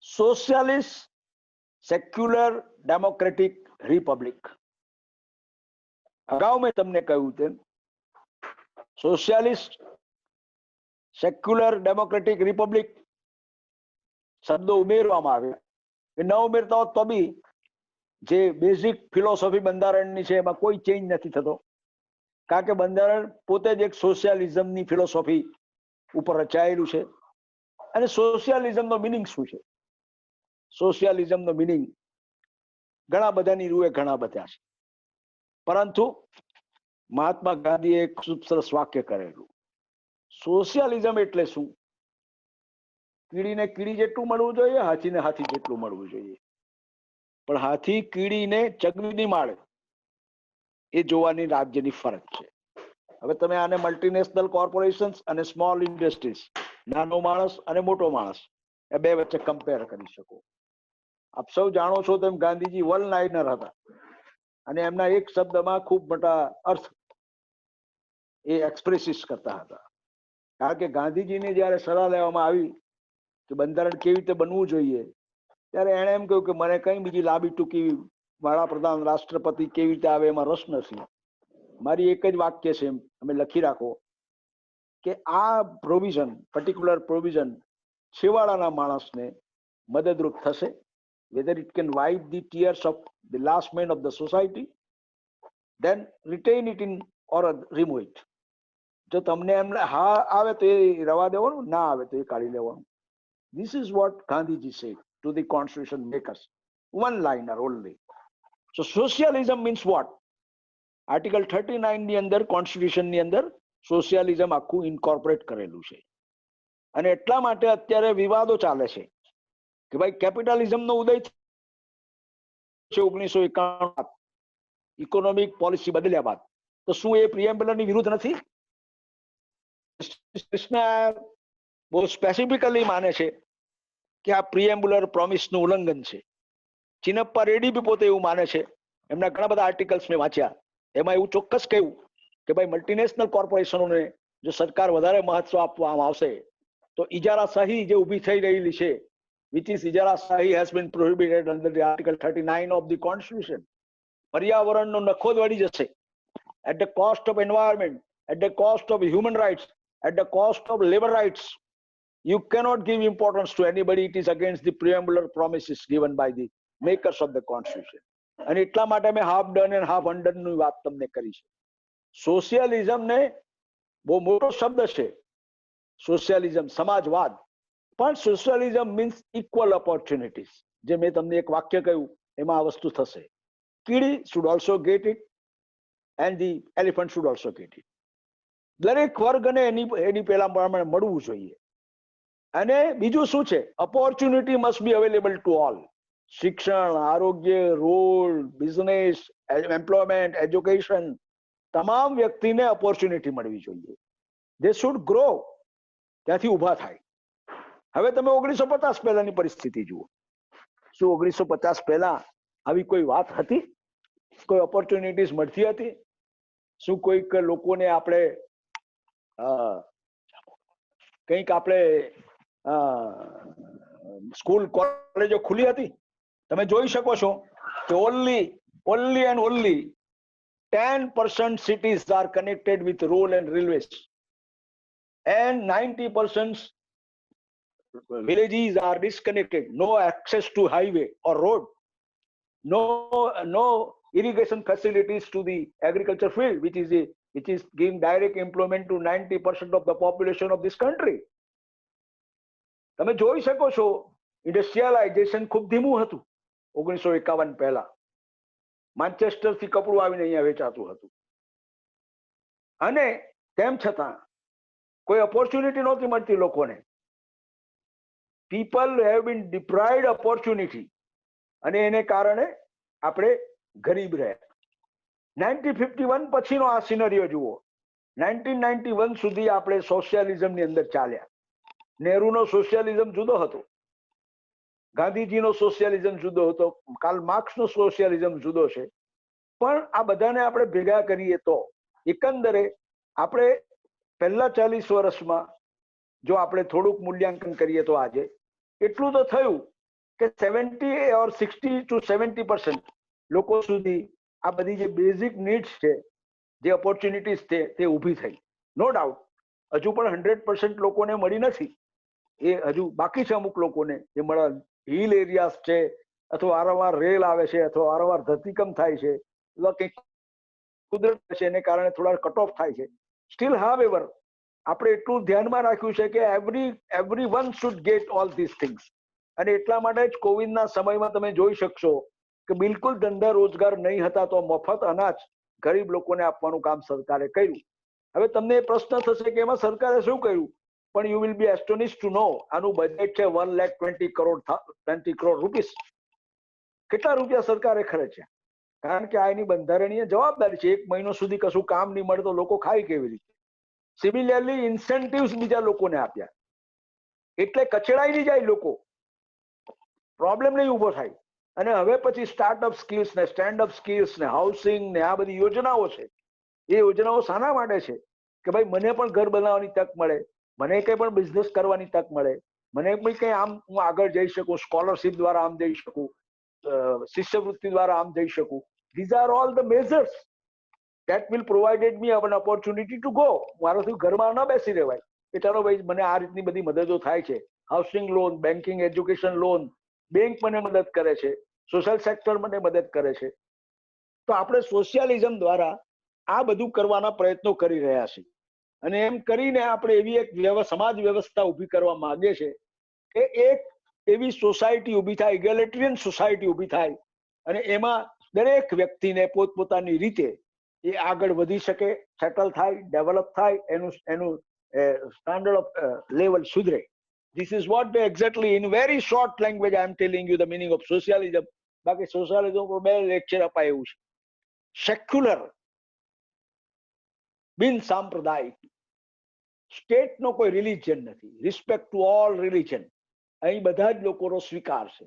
Speaker 3: Socialist, secular, democratic Republic. અગાઉ મેં તમને કહ્યું તેમ સોશિયાલિસ્ટ, સેક્યુલર, ડેમોક્રેટિક રિપબ્લિક શબ્દો ઉમેરવામાં આવ્યા. એ ન ઉમેરતા હોત તો બી જે બેઝિક ફિલોસોફી બંધારણની છે એમાં કોઈ ચેન્જ નથી થતો, કારણ કે બંધારણ પોતે જ એક સોશિયાલિઝમની ફિલોસોફી ઉપર રચાયેલું છે. અને સોશિયાલિઝમનો મિનિંગ શું છે? સોશિયાલિઝમનો મિનિંગ ઘણા બધાની રૂએ ઘણા બધા છે, પરંતુ મહાત્મા ગાંધીએ એક ખૂબ સરસ વાક્ય કરેલું. સોશિયાલિઝમ એટલે શું? કીડીને કીડી જેટલું મળવું જોઈએ, હાથીને હાથી જેટલું મળવું જોઈએ. પણ હાથી કીડીને ચગવી નહીં માળે, એ જોવાની રાજ્યની ફરજ છે. હવે તમે આને મલ્ટીનેશનલ કોર્પોરેશન્સ અને સ્મોલ ઇન્ડસ્ટ્રીઝ, નાનો માણસ અને મોટો માણસ, એ બે વચ્ચે કમ્પેર કરી શકો. આપ સૌ જાણો છો તેમ ગાંધીજી વન લાઇનર હતા અને એમના એક શબ્દમાં ખૂબ મોટા અર્થ એ એક્સપ્રેસિસ કરતા હતા. કારણ કે ગાંધીજીને જયારે સલાહ લેવામાં આવી કે બંધારણ કેવી રીતે બનવું જોઈએ, ત્યારે એણે એમ કહ્યું કે મને કઈ બીજી લાંબી ટૂંકી વડાપ્રધાન, રાષ્ટ્રપતિ કેવી રીતે આવે એમાં રસ નથી. મારી એક જ વાક્ય છે, તમે લખી રાખો કે આ પ્રોવિઝન, પર્ટિક્યુલર પ્રોવિઝન છેવાડાના માણસને મદદરૂપ થશે. whether it can wipe the tears of the last man of the society, then retain it in or remove it. જો તમને એમ હા આવે તો એ રવા દેવાનું, ના આવે તો એ કાઢી લેવાનું. This is what Gandhiji said to the constitution makers. One liner only. So socialism means what? Article 39 ની અંદર કોન્સ્ટિટ્યુશન ની અંદર સોશિયાલિઝમ આખું ઇન્કોર્પોરેટ કરેલું છે. અને એટલા માટે અત્યારે વિવાદો ચાલે છે કે ભાઈ કેપિટલિઝમનો ઉદય છે 1951 ઇકોનોમિક પોલિસી બદલ્યા બાદ. તો શું એ પ્રિએમ્બલરની વિરુદ્ધ નથી? કૃષ્ણ બહુ સ્પેસિફિકલી માને છે કે આ પ્રિએમ્બુલર પ્રોમિસનું ઉલ્લંઘન છે. ચિનપ્પા રેડ્ડી બી પોતે એવું માને છે. એમના ઘણા બધા આર્ટિકલ્સ મેં વાંચ્યા, એમાં એવું ચોક્કસ કહ્યું કે ભાઈ મલ્ટીનેશનલ કોર્પોરેશનોને જો સરકાર વધારે મહત્વ આપવામાં આવશે તો ઇજારાશાહી જે ઊભી થઈ રહેલી છે, which is ઇજારાશાહી has been prohibited under the article 39 of the constitution. પર્યાવરણનો નખો વળી જશે, at the cost of environment, at the cost of human rights, at the cost of labor rights. You cannot give importance to anybody. It is against the preambular promises given by the makers of the constitution. અને એટલા માટે મેં half done and half અનડન ની વાત તમને કરી છે. સોશિયાલિઝમ ને બહુ મોટો શબ્દ છે, સોશિયાલિઝમ સમાજવાદ, પણ સોશિયાલિઝમ મીન્સ ઇક્વલ ઓપોર્ચ્યુનિટીઝ. જે મેં તમને એક વાક્ય કહ્યું એમાં આ વસ્તુ થશે. કીડી should also get it and the elephant should also get it. દરેક વર્ગને એની પહેલા પ્રમાણે મળવું જોઈએ. અને બીજું શું છે? Opportunity must be available to all. શિક્ષણ, આરોગ્ય, રોડ, બિઝનેસ, એમ્પ્લોયમેન્ટ, એજ્યુકેશન, તમામ વ્યક્તિને ઓપોર્ચ્યુનિટી મળવી જોઈએ. દે શુડ ગ્રો, ત્યાંથી ઊભા થાય. હવે તમે 1950 પહેલાની પરિસ્થિતિ જુઓ. શું 1950 પહેલા આવી કોઈ વાત હતી? કોઈ ઓપોર્ચ્યુનિટીઝ મળતી હતી? શું કોઈક લોકોને આપણે કંઈક આપણે સ્કૂલ કોલેજો ખુલી હતી? તમે જોઈ શકો છો કે only and only 10% cities are connected with road and railways, and 90% villages are disconnected. No access to highway or road, no irrigation facilities to the agriculture field, which is giving direct employment to 90% of the population of this country. તમે જોઈ શકો છો ઇન્ડસ્ટ્રીયલાઇઝેશન ખૂબ ધીમું હતું 1951 પહેલા. Manchester થી કપડું આવીને અહીંયા વેચાતું હતું, અને તેમ છતાં કોઈ ઓપોર્ચ્યુનિટી નહોતી મળતી લોકોને. પીપલ હેવ બીન ડિપ્રાઇવ્ડ ઓપોર્ચ્યુનિટી, અને એને કારણે આપણે ગરીબ રહ્યા. 1951 પછીનો આ સિનેરિયો જુઓ. 1991 સુધી આપણે સોશિયાલિઝમની અંદર ચાલ્યા. નહેરુનો સોશિયાલિઝમ જુદો હતો, ગાંધીજીનો સોશિયાલિઝમ જુદો હતો, કાર્લ માર્ક્સનો સોશિયાલિઝમ જુદો છે. પણ આ બધાને આપણે ભેગા કરીએ તો એકંદરે આપણે પહેલા 40 વર્ષમાં જો આપણે થોડુંક મૂલ્યાંકન કરીએ તો આજે એટલું તો થયું કે 70 or 60 to 70% લોકો સુધી આ બધી જે બેઝિક નીડ્સ છે, જે ઓપોર્ચ્યુનિટીઝ છે, તે ઊભી થઈ. નો ડાઉટ હજુ પણ 100% લોકોને મળી નથી. એ હજુ બાકી છે અમુક લોકોને જે મળે. હિલ એરિયાસ છે, અથવા વારંવાર રેલ આવે છે, અથવા વારંવાર ધરતીકંપ થાય છે, અથવા કંઈક કુદરત છે એને કારણે થોડા કટ ઓફ થાય છે. સ્ટીલ હાવેવર આપણે એટલું ધ્યાનમાં રાખ્યું છે કે every one should gate all this things. અને એટલા માટે જ કોવિડના સમયમાં તમે જોઈ શકશો કે બિલકુલ ધંધા રોજગાર નહીં હતા તો મફત અનાજ ગરીબ લોકોને આપવાનું કામ સરકારે કર્યું. હવે તમને એ પ્રશ્ન થશે કે એમાં સરકારે શું કર્યું? પણ યુ વિલ બી એસ્ટોનિશ્ડ ટુ નો, આનું બજેટ છે 1,20 કરોડ રૂપીસ. કેટલા રૂપિયા સરકારે ખર્ચ્યા? કારણ કે આ એની બંધારણીય જવાબદારી છે. 1 મહિનો સુધી કશું કામ નહીં મળે તો લોકો ખાય કેવી રીતે? સિમિલરલી ઇન્સેન્ટિવ્સ બીજા લોકોને આપ્યા, એટલે કચડાઈ નહીં જાય લોકો, પ્રોબ્લેમ નહીં ઉભો થાય. અને હવે પછી સ્ટાર્ટઅપ સ્કિલ્સ ને સ્ટેન્ડઅપ સ્કિલ્સ ને હાઉસિંગ ને આ બધી યોજનાઓ છે. એ યોજનાઓ શાના માટે છે? કે ભાઈ મને પણ ઘર બનાવવાની તક મળે, મને કંઈ પણ બિઝનેસ કરવાની તક મળે, મને પણ કંઈ આમ હું આગળ જઈ શકું, સ્કોલરશિપ દ્વારા આમ જઈ શકું, શિષ્યવૃત્તિ દ્વારા આમ જઈ શકું. These are all the measures that will provided me an opportunity to go. મારાથી ઘરમાં ન બેસી રહેવાય કે ચાલો ભાઈ મને આ રીતની બધી મદદો થાય છે. Housing loan, banking, education loan, bank મને મદદ કરે છે, સોશિયલ સેક્ટર મને મદદ કરે છે. તો આપણે સોશિયાલિઝમ દ્વારા આ બધું કરવાના પ્રયત્નો કરી રહ્યા છીએ. અને એમ કરીને આપણે એવી એક સમાજ વ્યવસ્થા ઊભી કરવા માંગે છે કે એક એવી સોસાયટી ઊભી થાય, ઇગ્યાલિટેરિયન સોસાયટી ઊભી થાય અને એમાં દરેક વ્યક્તિને પોતપોતાની રીતે એ આગળ વધી શકે, સેટલ થાય, ડેવલપ થાય, એનું સ્ટાન્ડર્ડ ઓફ લેવલ સુધરે. This is what they exactly, in very short language, I am telling you the meaning of socialism. બાકી સોશિયાલિઝમ પર 2 લેક્ચર અપાય એવું છે. સેક્યુલર, બિન સાંપ્રદાયિક. સ્ટેટનો કોઈ રિલિજન નથી. Respect to all religion. અહીં બધા જ લોકોનો સ્વીકાર છે.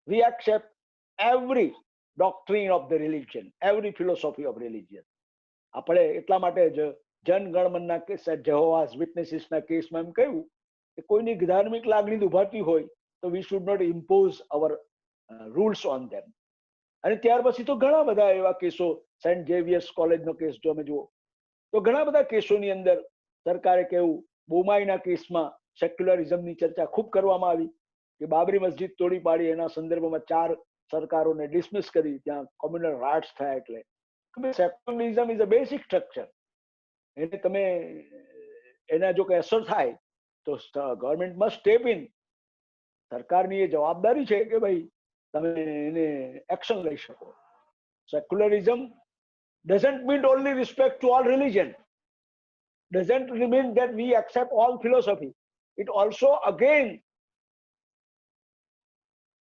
Speaker 3: We accept every doctrine of the religion, every philosophy of religion. આપણે એટલા માટે જ જનગણમનના કેસ, જેહોવાઝ વિટનેસીસના કેસમાં એમ કહ્યું કે કોઈની ધાર્મિક લાગણી દુભાતી હોય તો we should not impose our rules on them. અને ત્યાર પછી તો ઘણા બધા એવા કેસો, સેન્ટ ઝેવિયર્સ કોલેજનો કેસ જો અમે જુઓ તો ઘણા બધા કેસોની અંદર સરકારે કેવું, બોમાઈના કેસમાં સેક્યુલરિઝમની ચર્ચા ખૂબ કરવામાં આવી કે બાબરી મસ્જિદ તોડી પાડી, એના સંદર્ભમાં 4 સરકારોને ડિસમિસ કરી, ત્યાં કોમ્યુનલ રાઇટ્સ થયા. એટલે secularism is a basic structure. એને તમે એના જો કઈ અસર થાય તો ગવર્મેન્ટ મસ્ટ સ્ટેપ ઇન. સરકારની એ જવાબદારી છે કે ભાઈ તમે એને એક્શન લઈ શકો. Secularism doesn't mean only respect to all religion, doesn't mean that we accept all philosophy. It also again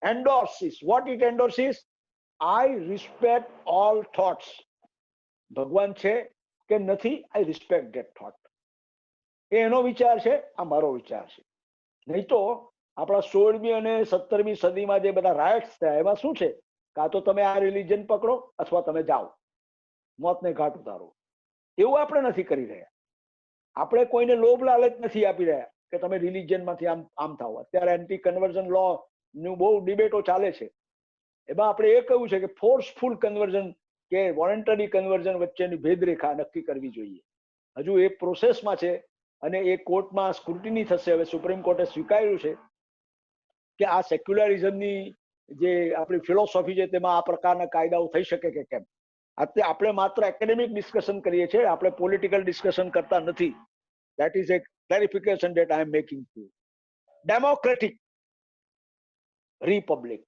Speaker 3: endorses, what it endorses, I respect all thoughts. ભગવાન છે કે નથી, I respect that thought. એનો વિચાર છે, આ મારો વિચાર છે. નહીં તો આપણા 16મી અને 17મી સદીમાં જે બધા રાઇટ્સ થયા એમાં શું છે, કાં તો તમે આ રિલિજન પકડો અથવા તમે જાઓ, મોતને ઘાટ ઉતારો. એવું આપણે નથી કરી રહ્યા. આપણે કોઈને લોભ લાલચ નથી આપી રહ્યા કે તમે રિલિજનમાંથી આમ થાઓ. અત્યારે એન્ટી કન્વર્ઝન લો નું બહુ ડિબેટો ચાલે છે. એમાં આપણે એ કહ્યું છે કે ફોર્સફુલ કન્વર્ઝન કે વોલન્ટરી કન્વર્ઝન વચ્ચેની ભેદરેખા નક્કી કરવી જોઈએ. હજુ એ પ્રોસેસમાં છે અને એ કોર્ટમાં સ્ક્રુટિની થશે. હવે સુપ્રીમ કોર્ટે સ્વીકાર્યું છે કે આ સેક્યુલરિઝમની જે આપણી ફિલોસોફી છે તેમાં આ પ્રકારના કાયદાઓ થઈ શકે કે કેમ. આપણે માત્ર એકેડેમિક ડિસ્કશન કરીએ છીએ, આપણે પોલિટિકલ ડિસ્કશન કરતા નથી. That is a clarification that I am making to you. Democratic republic,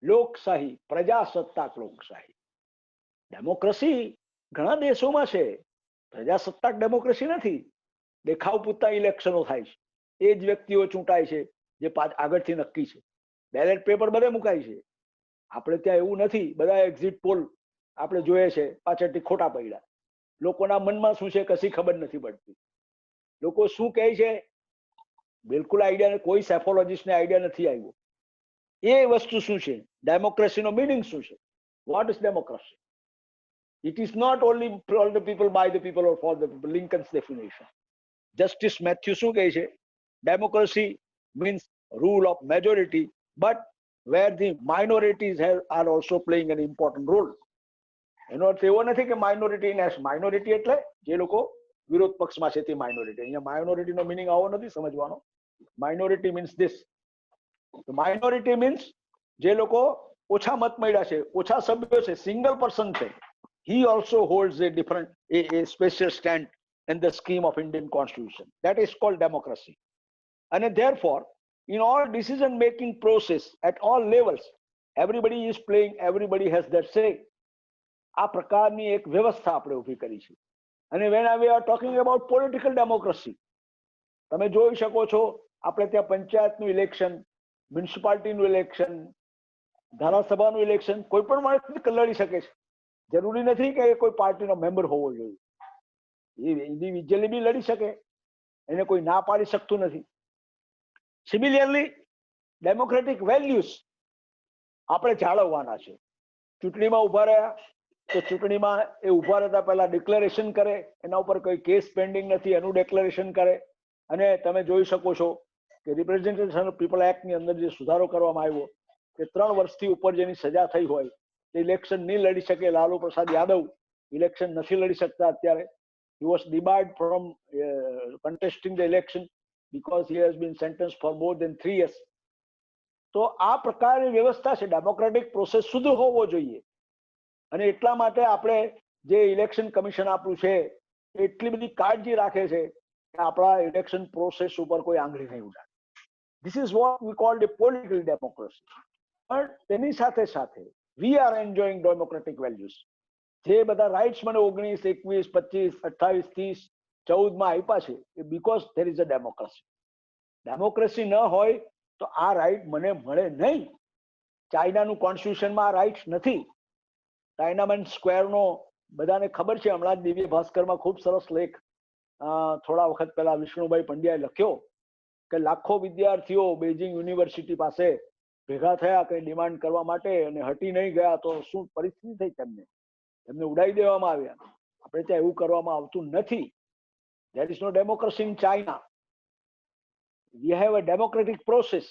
Speaker 3: લોકશાહી, પ્રજાસત્તાક લોકશાહી. ડેમોક્રેસી ઘણા દેશોમાં છે, પ્રજાસત્તાક ડેમોક્રેસી નથી. દેખાવ પૂરતા ઇલેક્શનો થાય છે, એ જ વ્યક્તિઓ ચૂંટાય છે જે આગળથી નક્કી છે. બેલેટ પેપર બધે મુકાય છે. આપણે ત્યાં એવું નથી. બધા એક્ઝિટ પોલ આપણે જોઈએ છે, પાછળથી ખોટા પડ્યા. લોકોના મનમાં શું છે કશી ખબર નથી પડતી. લોકો શું કહે છે બિલકુલ આઈડિયા, કોઈ સેફોલોજીસ્ટને આઈડિયા નથી આવ્યો. એ વસ્તુ શું છે, ડેમોક્રેસીનો મિનિંગ શું છે, what is democracy? It is not only for the people, by the people or for the people. Lincoln's definition. Justice Mathew શું કહે છે? Democracy means rule of majority, but where the minorities are also playing an important role. એનો અર્થ એવો નથી કે minority એટલે જે લોકો વિરોધ પક્ષમાં છે તે માઇનોરિટી. અહીંયા માઇનોરિટીનો મિનિંગ આવો નથી સમજવાનો. Minority means this. Minority means જે લોકો ઓછા મત મળ્યા છે, ઓછા સભ્યો છે, સિંગલ પર્સન છે, he also holds a different a special stand in the scheme of Indian constitution. That is called democracy. And therefore in all decision making process at all levels, everybody is playing, everybody has their say. આ પ્રકારની એક વ્યવસ્થા આપણે ઊભી કરી છે. અને when we are talking about political democracy, તમે જોઈ શકો છો આપણે ત્યાં પંચાયતનું ઇલેક્શન, મ્યુનિસિપાલિટીનું ઇલેક્શન, ધારાસભાનું ઇલેક્શન કોઈ પણ માણસ લડી શકે છે. જરૂરી નથી કે કોઈ પાર્ટીનો મેમ્બર હોવો જોઈએ. એ ઇન્ડિવિજ્યુઅલી બી લડી શકે, એને કોઈ ના પાડી શકતું નથી. સિમિલિયરલી ડેમોક્રેટિક વેલ્યુઝ આપણે જાળવવાના છે. ચૂંટણીમાં ઉભા રહ્યા તો ચૂંટણીમાં એ ઉભા રહેતા પહેલા ડિક્લેરેશન કરે, એના ઉપર કોઈ કેસ પેન્ડિંગ નથી એનું ડિક્લેરેશન કરે. અને તમે જોઈ શકો છો કે રિપ્રેઝેન્ટેશન ઓફ પીપલ એક્ટની અંદર જે સુધારો કરવામાં આવ્યો કે 3 વર્ષથી ઉપર જેની સજા થઈ હોય તે ઇલેક્શન નહીં લડી શકે. લાલુ પ્રસાદ યાદવ ઇલેક્શન નથી લડી શકતા અત્યારે. he was debarred from contesting the election because he has been sentenced for more than 3 years. તો આ પ્રકારની વ્યવસ્થા છે. ડેમોક્રેટિક પ્રોસેસ શુદ્ધ હોવો જોઈએ. અને એટલા માટે આપણે જે ઇલેક્શન કમિશન આપણું છે એટલી બધી કાળજી રાખે છે કે આપણા ઇલેક્શન પ્રોસેસ ઉપર કોઈ આંગળી નહીં ઉડાડે. This is what we call a political democracy. પણ તેની સાથે સાથે we are enjoying democratic values. જે બધા રાઇટ્સ મને 19, 21, 25, 28, 30, 14 માં આપ્યા છે એ because there is a democracy. Democracy ન હોય તો આ રાઇટ મને મળે નહીં. ચાઇનાનું કોન્સ્ટિટ્યુશનમાં આ રાઇટ્સ નથી. ટાઇનામેન સ્ક્વેરનો બધાને ખબર છે, હમણાં જ દિવ્ય ભાસ્કરમાં ખૂબ સરસ લેખ થોડા વખત પહેલા વિષ્ણુભાઈ પંડ્યાએ લખ્યો કે લાખો વિદ્યાર્થીઓ બેઇજિંગ યુનિવર્સિટી પાસે ભેગા થયા કંઈ ડિમાન્ડ કરવા માટે અને હટી નહીં ગયા તો શું પરિસ્થિતિ થઈ તેમને ઉડાવી દેવામાં આવ્યા. આપણે ત્યાં એવું કરવામાં આવતું નથી. There is no democracy in China. We have a democratic process.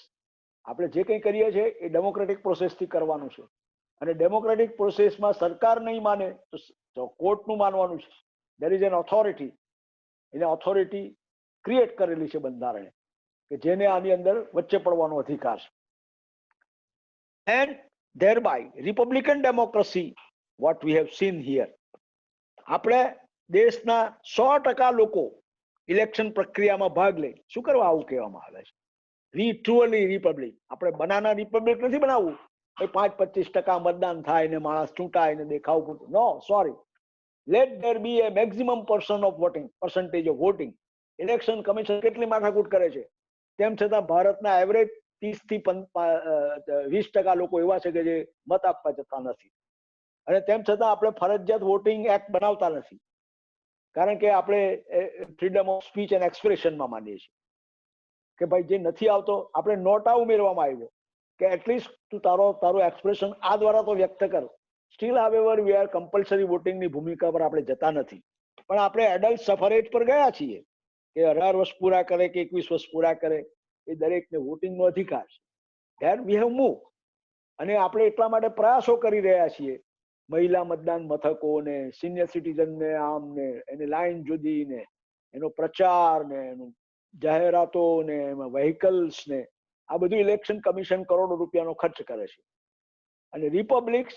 Speaker 3: આપણે જે કંઈ કરીએ છીએ એ ડેમોક્રેટિક પ્રોસેસથી કરવાનું છે અને ડેમોક્રેટિક પ્રોસેસમાં સરકાર નહીં માને તો કોર્ટનું માનવાનું છે. There is an authority. એને ઓથોરિટી ક્રિએટ કરેલી છે બંધારણે કે જેને આની અંદર વચ્ચે પડવાનો અધિકાર છે. And thereby republican democracy what we have seen here. આપણે દેશના 100% લોકો ઇલેક્શન પ્રક્રિયામાં ભાગ લે. શું કરવા આવું કહેવામાં આવે છે? વી ટ્રુઅલી રિપબ્લિક. આપણે બનાના રિપબ્લિક નથી બનાવવું 5-25% મતદાન થાય ને માણસ ચૂંટાય ને દેખાવ પૂરતું. No, sorry. Let there be a maximum percentage of voting. Election commission કેટલી માથાકૂટ કરે છે, તેમ છતાં ભારતના એવરેજ 30 થી 20% લોકો એવા છે કે જે મત આપવા જતા નથી અને તેમ છતાં આપણે ફરજિયાત વોટિંગ એક્ટ બનાવતા નથી કારણ કે આપણે ફ્રીડમ ઓફ સ્પીચ એન્ડ એક્સપ્રેશનમાં માનીએ છીએ કે ભાઈ જે નથી આવતો આપણે નોટા ઉમેરવામાં આવ્યો કે એટલીસ્ટ તું તારું એક્સપ્રેશન આ દ્વારા તો વ્યક્ત કર. Still however we are compulsory વોટિંગની ભૂમિકા પર આપણે જતા નથી. પણ આપણે એડલ્ટ સફરેજ પર ગયા છીએ કે 18 વર્ષ પૂરા કરે કે 21 વર્ષ પૂરા કરે એ દરેકને વોટિંગનો અધિકાર છે. There we have move. અને આપણે એટલા માટે પ્રયાસો કરી રહ્યા છીએ મહિલા મતદાન મથકોને, સિનિયર સિટીઝનને, આમને એને લાઈન જુદીને એનો પ્રચાર ને એનું જાહેરાતો ને એમાં વ્હીકલ્સ ને આ બધું ઇલેક્શન કમિશન કરોડો રૂપિયાનો ખર્ચ કરે છે. અને રિપબ્લિક્સ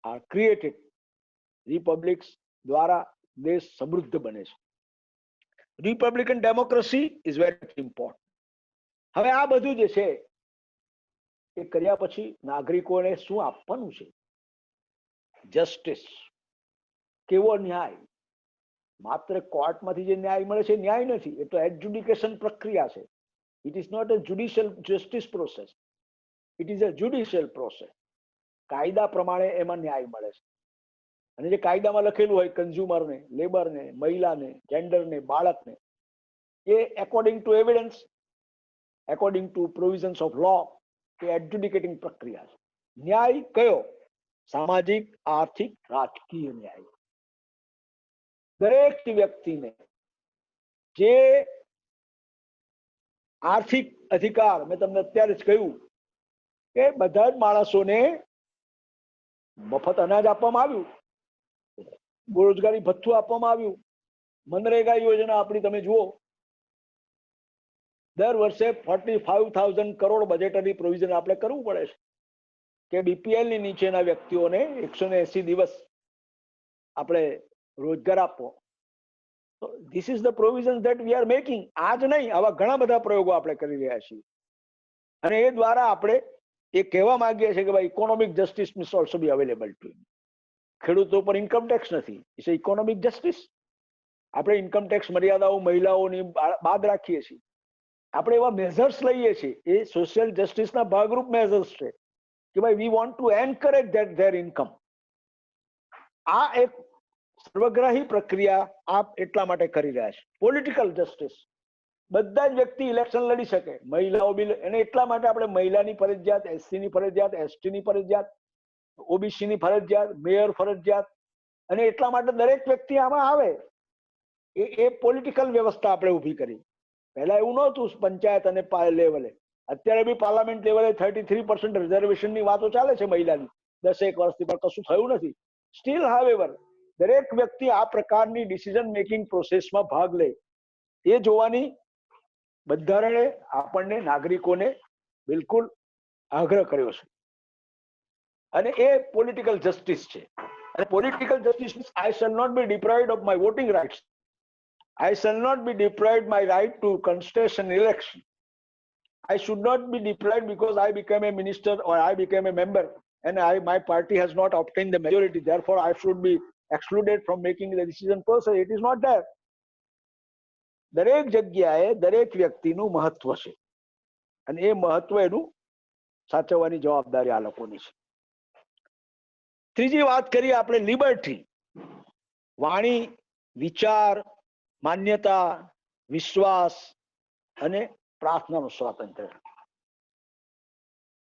Speaker 3: આર ક્રિએટેડ. રિપબ્લિક્સ દ્વારા દેશ સમૃદ્ધ બને છે. Republican democracy is very important. હવે આ બધું જે છે એ કર્યા પછી નાગરિકોને શું આપવાનું છે? જસ્ટિસ. કેવો ન્યાય? માત્ર કોર્ટમાંથી જે ન્યાય મળે છે ન્યાય નથી, એ તો એડજ્યુડિકેશન પ્રક્રિયા છે. It is not a judicial justice process, it is a judicial process. કાયદા પ્રમાણે એમાં ન્યાય મળે છે અને જે કાયદામાં લખેલું હોય કન્ઝ્યુમરને, લેબરને, મહિલાને, જેન્ડરને, બાળકને, એ according to evidence, according to provisions of law એ એડજ્યુડિકેટિંગ પ્રક્રિયા છે. ન્યાય કયો? સામાજિક, આર્થિક, રાજકીય ન્યાય. દરેક વ્યક્તિને જે આર્થિક અધિકાર, મેં તમને અત્યારે જ કહ્યું કે બધા જ માણસોને મફત અનાજ આપવામાં આવ્યું, રોજગારી ભથ્થું આપવામાં આવ્યું, મનરેગા યોજના આપણી તમે જુઓ દર વર્ષે 45,000 કરોડ બજેટરી પ્રોવિઝન આપણે કરવું પડે છે કે બીપીએલ ની નીચેના વ્યક્તિઓને 180 દિવસ આપણે રોજગાર આપવો. This is the provision that we are making. આજ નહીં, આવા ઘણા બધા પ્રયોગો આપણે કરી રહ્યા છીએ અને એ દ્વારા આપણે એ કહેવા માંગીએ છીએ કે ભાઈ economic justice must also be available to. ખેડૂતો પર ઇન્કમ ટેક્સ નથી, ઇટ્સ ઇકોનોમિક જસ્ટિસ. આપણે ઇન્કમ ટેક્સ મર્યાદાઓ મહિલાઓની બાદ રાખીએ છીએ. આપણે એવા મેઝર્સ લઈએ છીએ, એ સોશિયલ જસ્ટિસના ભાગરૂપ મેઝર્સ છે કે ભાઈ we want to encourage that their income. આ એક સર્વગ્રાહી પ્રક્રિયા આપ એટલા માટે કરી રહ્યા છે. પોલિટિકલ જસ્ટિસ, બધા જ વ્યક્તિ ઇલેક્શન લડી શકે. મહિલાઓ બી, એને એટલા માટે આપણે મહિલાની ફરજિયાત, એસસીની ફરજિયાત, એસટીની ફરજિયાત, ઓબીસીની ફરજિયાત, મેયર ફરજિયાત, અને એટલા માટે દરેક વ્યક્તિ આમાં આવે. એ પોલિટિકલ વ્યવસ્થા આપણે ઊભી કરી. પહેલા એવું નહોતું પંચાયત અને લેવલે. અત્યારે બી પાર્લામેન્ટ લેવલે 33% રિઝર્વેશનની વાતો ચાલે છે મહિલાની 10 વર્ષથી, પણ કશું થયું નથી. સ્ટીલ હાવેવર દરેક વ્યક્તિ આ પ્રકારની ડિસિઝન મેકિંગ પ્રોસેસમાં ભાગ લે એ જોવાની બંધારણે આપણને નાગરિકોને બિલકુલ આગ્રહ કર્યો છે. અને એ પોલિટિકલ જસ્ટિસ છે. અને political justice means I shall not be deprived of my voting rights. I shall not be deprived my right to contest an election. I should not be deprived because I became a minister or I became a member and my party has not obtained the majority. Therefore, I should be excluded from making the decision per se. It is not there. દરેક જગ્યાએ દરેક વ્યક્તિનું મહત્વ છે અને એ મહત્વ એનું સાચવવાની જવાબદારી આ લોકોની છે. ત્રીજી વાત કરીએ આપણે લિબર્ટી, વાણી, વિચાર, માન્યતા, વિશ્વાસ અને પ્રાર્થનાનું સ્વાતંત્ર્ય.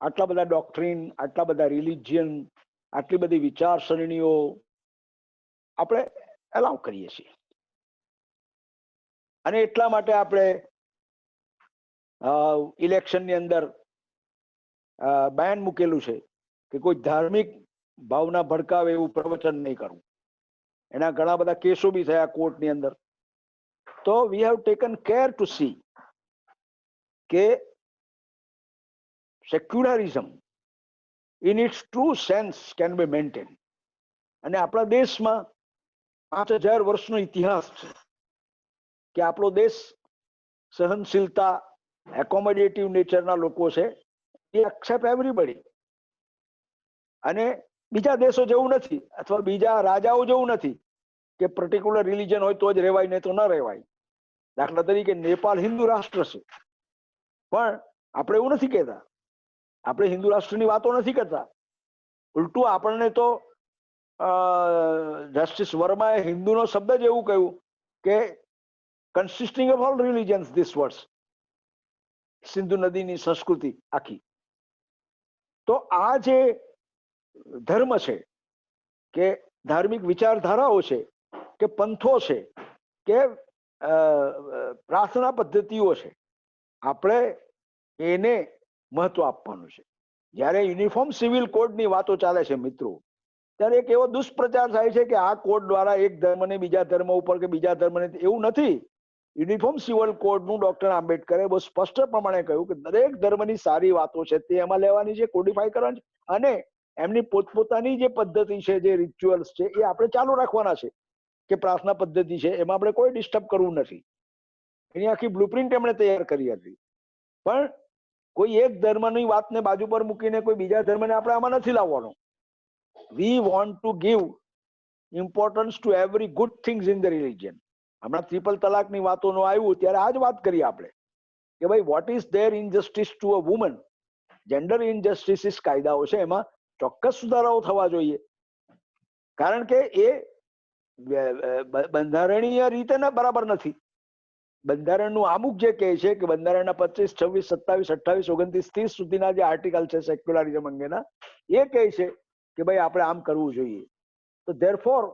Speaker 3: આટલા બધા ડોક્ટ્રીન, આટલા બધા રિલિજિયન, આટલી બધી વિચારસરણીઓ આપણે એલાવ કરીએ છીએ અને એટલા માટે આપણે ઇલેક્શનની અંદર બેન મૂકેલું છે કે કોઈ ધાર્મિક ભાવના ભડકાવે એવું પ્રવચન નહીં કરવું. એના ઘણા બધા કેસો બી થયા કોર્ટની અંદર. તો we have taken care to see કે secularism in its true sense can be maintain. અને આપણા દેશમાં 5000 વર્ષનો ઇતિહાસ છે કે આપણો દેશ સહનશીલતા, એકોમોડેટિવ નેચરના લોકો છે. એ એક્સેપ્ટ એવરીબડી. અને બીજા દેશો જેવું નથી અથવા બીજા રાજાઓ જેવું નથી કે પર્ટિક્યુલર રિલિજન હોય તો જ રહેવાય, નહીં તો ન રહેવાય. દાખલા તરીકે નેપાળ હિન્દુ રાષ્ટ્ર છે, પણ આપણે એવું નથી કહેતા. આપણે હિન્દુ રાષ્ટ્રની વાતો નથી કરતા. ઉલટું આપણને તો જસ્ટિસ વર્માએ હિન્દુનો શબ્દ જ એવું કહ્યું કે consisting of all religions this words, Sindhu નદીની સંસ્કૃતિ આખી. તો આ જે ધર્મ છે કે ધાર્મિક વિચારધારાઓ છે કે પંથો છે કે પ્રાર્થના પદ્ધતિઓ છે, આપણે એને મહત્વ આપવાનું છે. જ્યારે યુનિફોર્મ સિવિલ કોડની વાતો ચાલે છે મિત્રો, ત્યારે એક એવો દુષ્પ્રચાર થાય છે કે આ કોડ દ્વારા એક ધર્મને બીજા ધર્મ ઉપર કે બીજા ધર્મને, એવું નથી. યુનિફોર્મ સિવિલ કોડનું ડોક્ટર આંબેડકરે બહુ સ્પષ્ટ પ્રમાણે કહ્યું કે દરેક ધર્મની સારી વાતો છે તે એમાં લેવાની છે, કોડિફાઈ કરવાની છે, અને એમની પોતપોતાની જે પદ્ધતિ છે, જે રિચ્યુઅલ્સ છે, એ આપણે ચાલુ રાખવાના છે. કે પ્રાર્થના પદ્ધતિ છે એમાં આપણે કોઈ ડિસ્ટર્બ કરવું નથી. એની આખી બ્લુપ્રિન્ટ એમણે તૈયાર કરી હતી. પણ કોઈ એક ધર્મની વાતને બાજુ પર મૂકીને કોઈ બીજા ધર્મને આપણે આમાં નથી લાવવાનો. We want to give importance to every good things in the religion. હમણાં ટ્રિપલ તલાકની વાતોનું આવ્યું ત્યારે આ જ વાત કરી આપણે કે ભાઈ what is there injustice to a woman. Gender injustices કાયદાઓ છે, એમાં ચોક્કસ સુધારાઓ થવા જોઈએ. કારણ કે એ બંધારણીય રીતે બરાબર નથી. બંધારણનું અમુક જે કહે છે કે બંધારણના 25, 26, 27, 28, 29, 30 સુધીના જે આર્ટિકલ છે સેક્યુલરિઝમ અંગેના, એ કહે છે કે ભાઈ આપણે આમ કરવું જોઈએ. તો therefore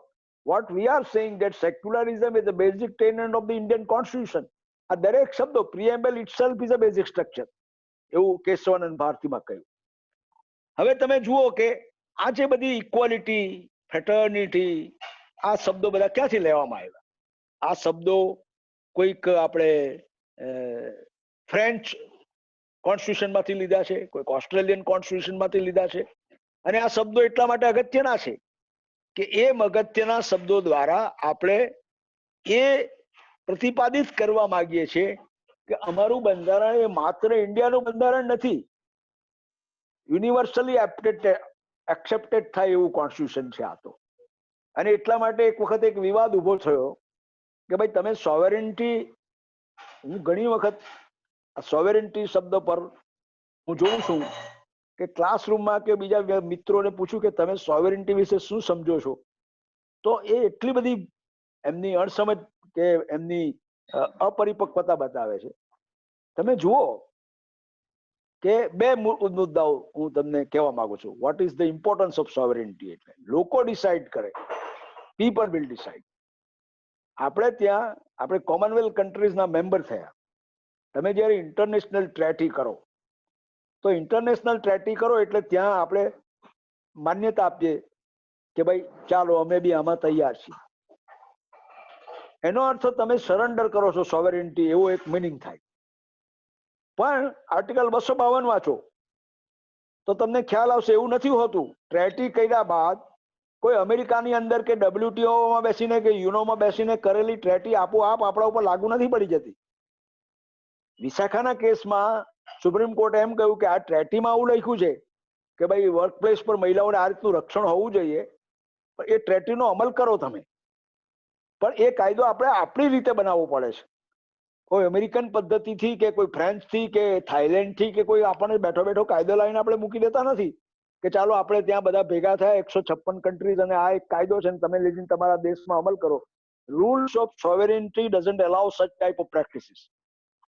Speaker 3: what we are saying that secularism is the basic tenet of the Indian constitution. આ દરેક શબ્દો, preamble itself is a basic structure, એવું કેશવાનંદ ભારતીમાં કહ્યું. હવે તમે જુઓ કે આ જે બધી ઇક્વાલિટી, ફ્રેટર્નિટી, આ શબ્દો બધા ક્યાંથી લેવામાં આવ્યા? આ શબ્દો કોઈક આપણે ફ્રેન્ચ કોન્સ્ટિટ્યુશનમાંથી લીધા છે, કોઈક ઓસ્ટ્રેલિયન કોન્સ્ટિટ્યુશનમાંથી લીધા છે. અને આ શબ્દો એટલા માટે અગત્યના છે કે એ અગત્યના શબ્દો દ્વારા આપણે એ પ્રતિપાદિત કરવા માંગીએ છીએ કે અમારું બંધારણ એ માત્ર ઇન્ડિયાનું બંધારણ નથી, યુનિવર્સલી એક્સેપ્ટેડ થાય એવું કોન્સ્ટિટ્યુશન છે આ તો. અને એટલા માટે એક વખત એક વિવાદ ઉભો થયો કે ભાઈ તમે સોવેરેન્ટી, હું ઘણી વખત સોવેરેન્ટી શબ્દ પર હું જોઉં છું કે ક્લાસરૂમમાં કે બીજા મિત્રોને પૂછું કે તમે સોવેરેન્ટી વિશે શું સમજો છો, તો એ એટલી બધી એમની અણસમજ કે એમની અપરિપક્વતા બતાવે છે. તમે જુઓ કે બે મુદ્દાઓ હું તમને કહેવા માંગુ છું. What is the importance of sovereignty? એટલે લોકો ડિસાઇડ કરે, પીપલ વિલ ડિસાઇડ. આપણે ત્યાં આપણે કોમનવેલ્થ કન્ટ્રીઝના મેમ્બર થયા. તમે જ્યારે ઇન્ટરનેશનલ ટ્રેટી કરો તો ઇન્ટરનેશનલ ટ્રેટી કરો એટલે ત્યાં આપણે માન્યતા આપીએ કે ભાઈ ચાલો અમે બી આમાં તૈયાર છીએ. એનો અર્થ તમે સરેન્ડર કરો છો સોવેરેન્ટી, એવો એક મિનિંગ થાય. પણ આર્ટિકલ 252 વાંચો તો તમને ખ્યાલ આવશે એવું નથી હોતું. ટ્રેટી કર્યા બાદ કોઈ અમેરિકાની અંદર કે WTOમાં બેસીને કે યુનોમાં બેસીને કરેલી ટ્રેટી આપોઆપ આપણા ઉપર લાગુ નથી પડી જતી. વિશાખાના કેસમાં સુપ્રીમ કોર્ટે એમ કહ્યું કે આ ટ્રેટીમાં આવું લખ્યું છે કે ભાઈ વર્ક પ્લેસ પર મહિલાઓને આ રીતનું રક્ષણ હોવું જોઈએ, પણ એ ટ્રેટીનો અમલ કરો તમે. પણ એ કાયદો આપણે આપણી રીતે બનાવવો પડે છે. કોઈ અમેરિકન પદ્ધતિથી કે કોઈ ફ્રેન્ચથી કે થાઈલેન્ડથી કે કોઈ આપણને બેઠો બેઠો કાયદો લાવીને આપણે મૂકી દેતા નથી કે ચાલો આપણે ત્યાં બધા ભેગા થયા 156 કન્ટ્રીઝ અને આ એક કાયદો છે ને તમે લઈને તમારા દેશમાં અમલ કરો. રૂલ્સ ઓફ સોવરેનિટી ડઝન્ટ અલાઉ સચ ટાઈપ ઓફ પ્રેક્ટિસીસ.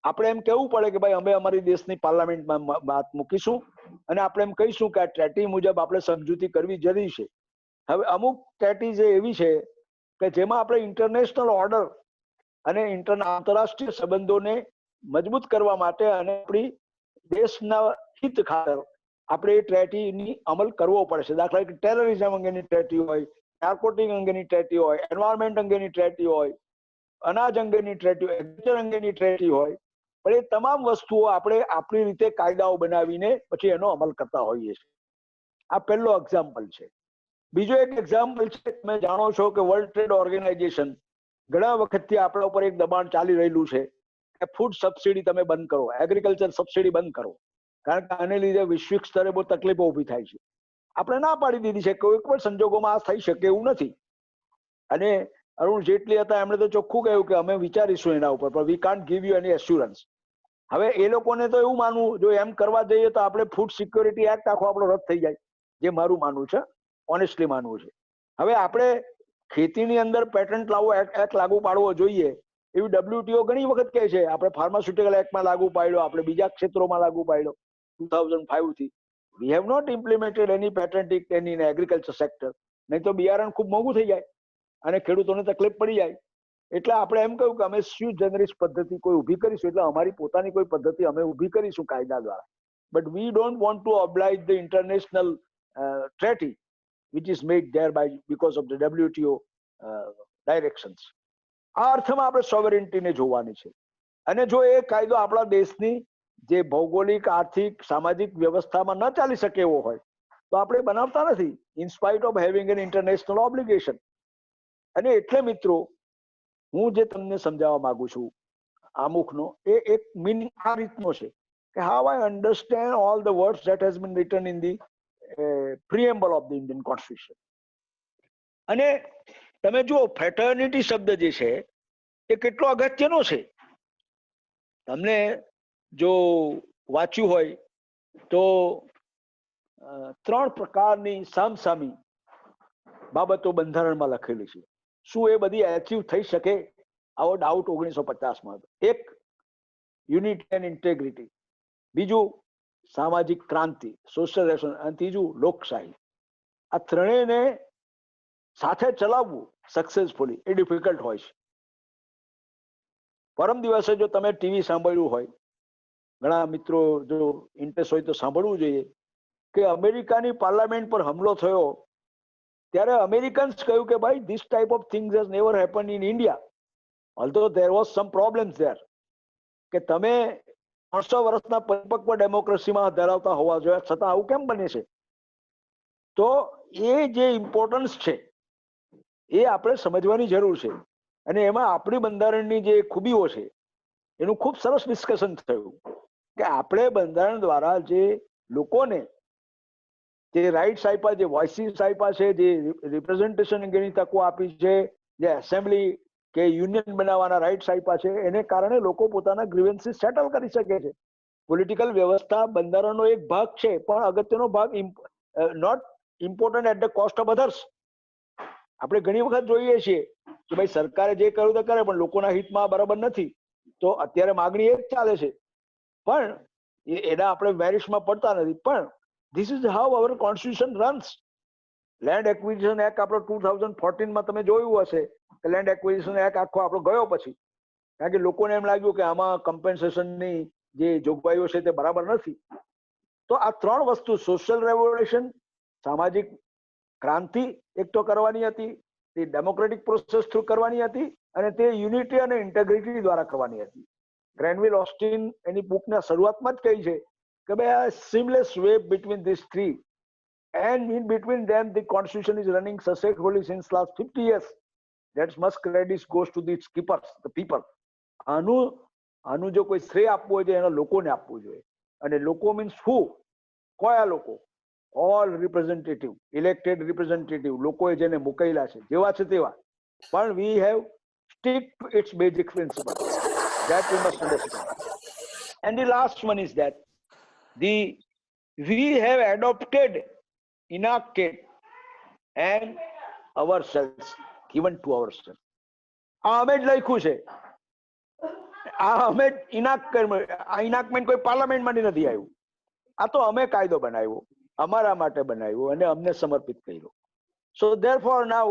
Speaker 3: આપણે એમ કહેવું પડે કે ભાઈ અમે અમારી દેશની પાર્લામેન્ટમાં વાત મૂકીશું અને આપણે એમ કહીશું કે આ ટ્રેટી મુજબ આપણે સમજૂતી કરવી જરૂરી છે. હવે અમુક ટ્રેટીઝ એવી છે કે જેમાં આપણે ઇન્ટરનેશનલ ઓર્ડર અને આંતરરાષ્ટ્રીય સંબંધોને મજબૂત કરવા માટે અને આપણી દેશના હિત ખાતર આપણે એ ટ્રેટીની અમલ કરવો પડે છે. દાખલા તરીકે ટેરરિઝમ અંગેની ટ્રેટી હોય, નાર્કોટિક અંગેની ટ્રેટી હોય, એન્વાયરમેન્ટ અંગેની ટ્રેટી હોય, અનાજ અંગેની ટ્રેટી હોય, એગ્રીકલ્ચર અંગેની ટ્રેટી હોય. પણ એ તમામ વસ્તુઓ આપણે આપણી રીતે કાયદાઓ બનાવીને પછી એનો અમલ કરતા હોઈએ છીએ. આ પહેલો એક્ઝામ્પલ છે. બીજો એક એક્ઝામ્પલ છે, તમે જાણો છો કે વર્લ્ડ ટ્રેડ ઓર્ગેનાઇઝેશન ઘણા વખતથી આપણા ઉપર એક દબાણ ચાલી રહેલું છે કે ફૂડ સબસિડી તમે બંધ કરો, એગ્રીકલ્ચર સબસિડી બંધ કરો, કારણ કે આને લીધે વૈશ્વિક સ્તરે બહુ તકલીફો ઊભી થાય છે. આપણે ના પાડી દીધી છે, કોઈ પણ સંજોગોમાં આ થઈ શકે એવું નથી. અને અરુણ જેટલી હતા એમણે તો ચોખ્ખું કહ્યું કે અમે વિચારીશું એના ઉપર, પણ we can't give you any assurance. હવે એ લોકોને તો એવું માનવું, જો એમ કરવા જઈએ તો આપણે ફૂડ સિક્યોરિટી એક્ટ આખો આપણો રદ થઈ જાય, જે મારું માનવું છે, ઓનેસ્ટલી માનવું છે. હવે આપણે ખેતીની અંદર પેટન્ટ લાવવો એક્ટ લાગુ પાડવો જોઈએ એવી WTO ઘણી વખત કહે છે. આપણે ફાર્માસ્યુટિકલ એક્ટમાં લાગુ પાડ્યો, આપણે બીજા ક્ષેત્રોમાં લાગુ પાડ્યો 2005 થી. We have not implemented any patent act any agriculture sector. નહીં તો બિયારણ ખૂબ મોંઘું થઈ જાય અને ખેડૂતોને તકલીફ પડી જાય. એટલે આપણે એમ કહ્યું કે અમે સ્યુ જનરિસ પદ્ધતિ કોઈ ઊભી કરીશું, એટલે અમારી પોતાની કોઈ પદ્ધતિ અમે ઊભી કરીશું કાયદા દ્વારા. But we don't want to oblige the international treaty which is made thereby because of the WTO directions. આ અર્થમાં આપણે સોવરેનિટીને જોવાની છે. અને જો એ કાયદો આપણા દેશની જે ભૌગોલિક, આર્થિક, સામાજિક વ્યવસ્થામાં ન ચાલી શકે એવો હોય તો આપણે બનાવતા નથી, in spite of having an international obligation. અને એટલે મિત્રો હું જે તમને સમજાવવા માંગુ છું આમુખનો એ એક મીનિંગ આ રીતનો છે કે how I understand all the words that has been return in the preamble of the Indian Constitution. અને તમે જુઓ ફ્રેટર્નિટી શબ્દ જે છે એ કેટલો અગત્યનો છે. તમને જો વાંચ્યું હોય તો 3 પ્રકારની સામસામી બાબતો બંધારણમાં લખેલી છે. શું એ બધી એચીવ થઈ શકે? આવો ડાઉટ 1950માં હતો. એક, યુનિટી એન્ડ ઇન્ટેગ્રિટી. બીજું, સામાજિક ક્રાંતિ, સોશિયલ રેવોલ્યુશન. અને ત્રીજું, લોકશાહી. આ ત્રણેયને સાથે ચલાવવું સક્સેસફુલી એ ડિફિકલ્ટ હોય છે. પરમ દિવસે જો તમે ટીવી સાંભળ્યું હોય, ઘણા મિત્રો જો ઇન્ટરેસ્ટ હોય તો સાંભળવું જોઈએ કે અમેરિકાની પાર્લામેન્ટ પર હુમલો થયો ત્યારે અમેરિકન્સ કહ્યું કે ભાઈ this type of things has never happened in India, although there was some problems there. કે તમે 300 વર્ષના પરિપક્વ ડેમોક્રેસીમાં ધરાવતા હોવા જોઈએ છતાં આવું કેમ બને છે? તો એ જે ઇમ્પોર્ટન્સ છે એ આપણે સમજવાની જરૂર છે. અને એમાં આપણી બંધારણની જે ખૂબીઓ છે એનું ખૂબ સરસ ડિસ્કશન થયું કે આપણે બંધારણ દ્વારા જે લોકોને જે રાઇટ્સ આપ્યા, જે વોઇસીસ આપ્યા છે, જે રિપ્રેઝન્ટેશન અંગેની તકો આપી છે, જે એસેમ્બલી કે યુનિયન બનાવવાના રાઇટ્સ આપ્યા છે, એને કારણે લોકો પોતાના ગ્રીવન્સીસ સેટલ કરી શકે છે. પોલિટિકલ વ્યવસ્થા બંધારણનો એક ભાગ છે, પણ અગત્યનો ભાગ not important at the cost of others. આપણે ઘણી વખત જોઈએ છીએ કે ભાઈ સરકારે જે કર્યું તે કરે પણ લોકોના હિતમાં બરાબર નથી, તો અત્યારે માગણી એ જ ચાલે છે. પણ એના આપણે મેરિટ્સમાં પડતા નથી. પણ this is how our constitution runs. Land acquisition act આપણો 2014માં તમે જોયું હશે કે લેન્ડ એક્વિઝિશન એક્ટ આખો આપણો ગયો પછી, કારણ કે લોકોને એમ લાગ્યું કે આમાં કમ્પેન્સેશનની જે જોગવાઈઓ છે તે બરાબર નથી. તો આ 3 વસ્તુ, સોશિયલ રેવોલ્યુશન, સામાજિક ક્રાંતિ એક તો કરવાની હતી, તે ડેમોક્રેટિક પ્રોસેસ થ્રુ કરવાની હતી, અને તે યુનિટી અને ઇન્ટેગ્રિટી દ્વારા કરવાની હતી. ગ્રેનવિલ ઓસ્ટિન એની બુકના શરૂઆતમાં જ કહી છે કે ભાઈ આ seamless way between this 3 and in between them the constitution is running successfully since last 50 years. That much credit goes to the keepers, the people. આનું જો કોઈ શ્રેય આપવું હોય તો એના લોકોને આપવું જોઈએ. અને લોકો મીન્સ હુ, કયા લોકો? ઓલ રિપ્રેઝેન્ટેટિવ, ઇલેક્ટેડ રિપ્રેઝેન્ટેટિવ, લોકોએ જેને મોકલેલા છે જેવા છે તેવા. પણ we have stick to its basic principle. That we must understand. And the last one is that we have adopted, enacted, and ourselves, given to ourselves. આ અમે જ લખ્યું છે, આ અમે ઇનાકમેન્ટ કોઈ પાર્લામેન્ટમાંથી નથી આવ્યું. આ તો અમે કાયદો બનાવ્યો, અમારા માટે બનાવ્યો અને અમને સમર્પિત કર્યો. So therefore now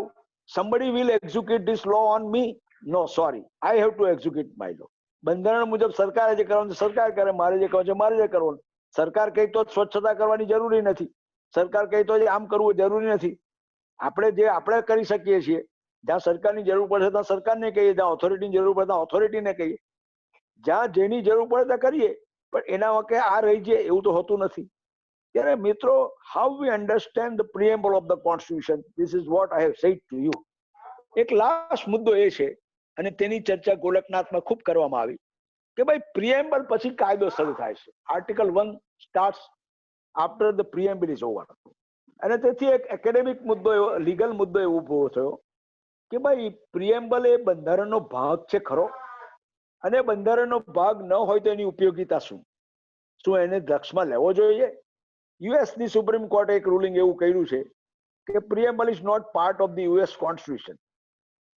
Speaker 3: somebody will execute this law on me? No, sorry, I have to execute my law. બંધારણ મુજબ સરકારે જે કરવાનું સરકાર કરે, મારે જે કરવાનું છે મારે જે કરવાનું. સરકાર કહે તો સ્વચ્છતા કરવાની જરૂરી નથી, સરકાર કહે તો આમ કરવું જરૂરી નથી. આપણે જે આપણે કરી શકીએ છીએ, જ્યાં સરકારની જરૂર પડે ત્યાં સરકારને કહીએ, જ્યાં ઓથોરિટીની જરૂર પડે ત્યાં ઓથોરિટીને કહીએ, જ્યાં જેની જરૂર પડે ત્યાં કરીએ. પણ એના વખતે આ રહી જાય એવું તો હોતું નથી. ત્યારે મિત્રો, how we understand the preamble of the constitution, this is what I have said to you. એક લાસ્ટ મુદ્દો એ છે, અને તેની ચર્ચા ગોલકનાથમાં ખૂબ કરવામાં આવી, કે ભાઈ પ્રિએમ્બલ પછી કાયદો શરૂ થાય છે. Article 1 starts after the preamble is over. અને તેથી એક એકેડેમિક મુદ્દો, લીગલ મુદ્દો એવો ઉભો થયો કે ભાઈ પ્રિએમ્બલ એ બંધારણનો ભાગ છે ખરો, અને બંધારણનો ભાગ ન હોય તો એની ઉપયોગિતા શું? શું એને દ્રક્ષમાં લેવો જોઈએ? યુએસની સુપ્રીમ કોર્ટે એક રૂલિંગ એવું કર્યું છે કે preamble is not part of the US constitution.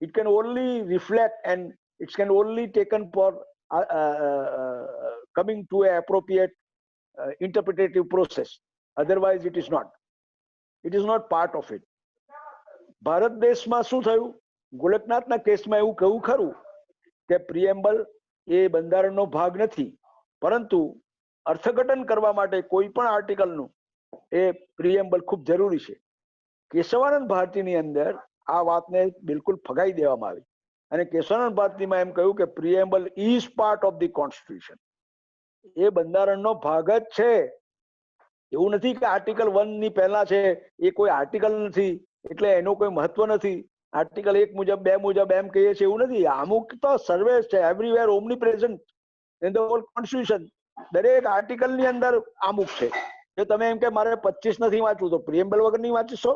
Speaker 3: It can only reflect and it can only taken for coming to an appropriate interpretative process. Otherwise, it is not. It is not part of it. Bharat દેશમાં શું થયું? ગોલકનાથના કેસમાં એવું કહ્યું ખરું કે પ્રિએમ્બલ એ બંધારણનો ભાગ નથી, પરંતુ અર્થઘટન કરવા માટે કોઈ પણ આર્ટિકલનું એ પ્રિએમ્બલ ખૂબ જરૂરી છે. કેશવાનંદ ભારતીની અંદર આ વાતને બિલકુલ ફગાઈ દેવામાં આવી, અને કેશવાનંદ ભારતીમાં એમ કહ્યું કે preamble is part of the constitution. એ બંધારણનો ભાગ જ છે. એવું નથી કે આર્ટિકલ 1 ની પહેલા છે એ કોઈ આર્ટિકલ નથી એટલે એનું કોઈ મહત્વ નથી, આર્ટિકલ 1 મુજબ 2 મુજબ એમ કહીએ છીએ એવું નથી. અમુક તો સર્વે છે, everywhere omni present in the whole constitution. દરેક આર્ટિકલની અંદર અમુક છે. જો તમે એમ કે મારે 25 નથી વાંચવું તો પ્રિએમ્બલ વગર નહીં વાંચીશો?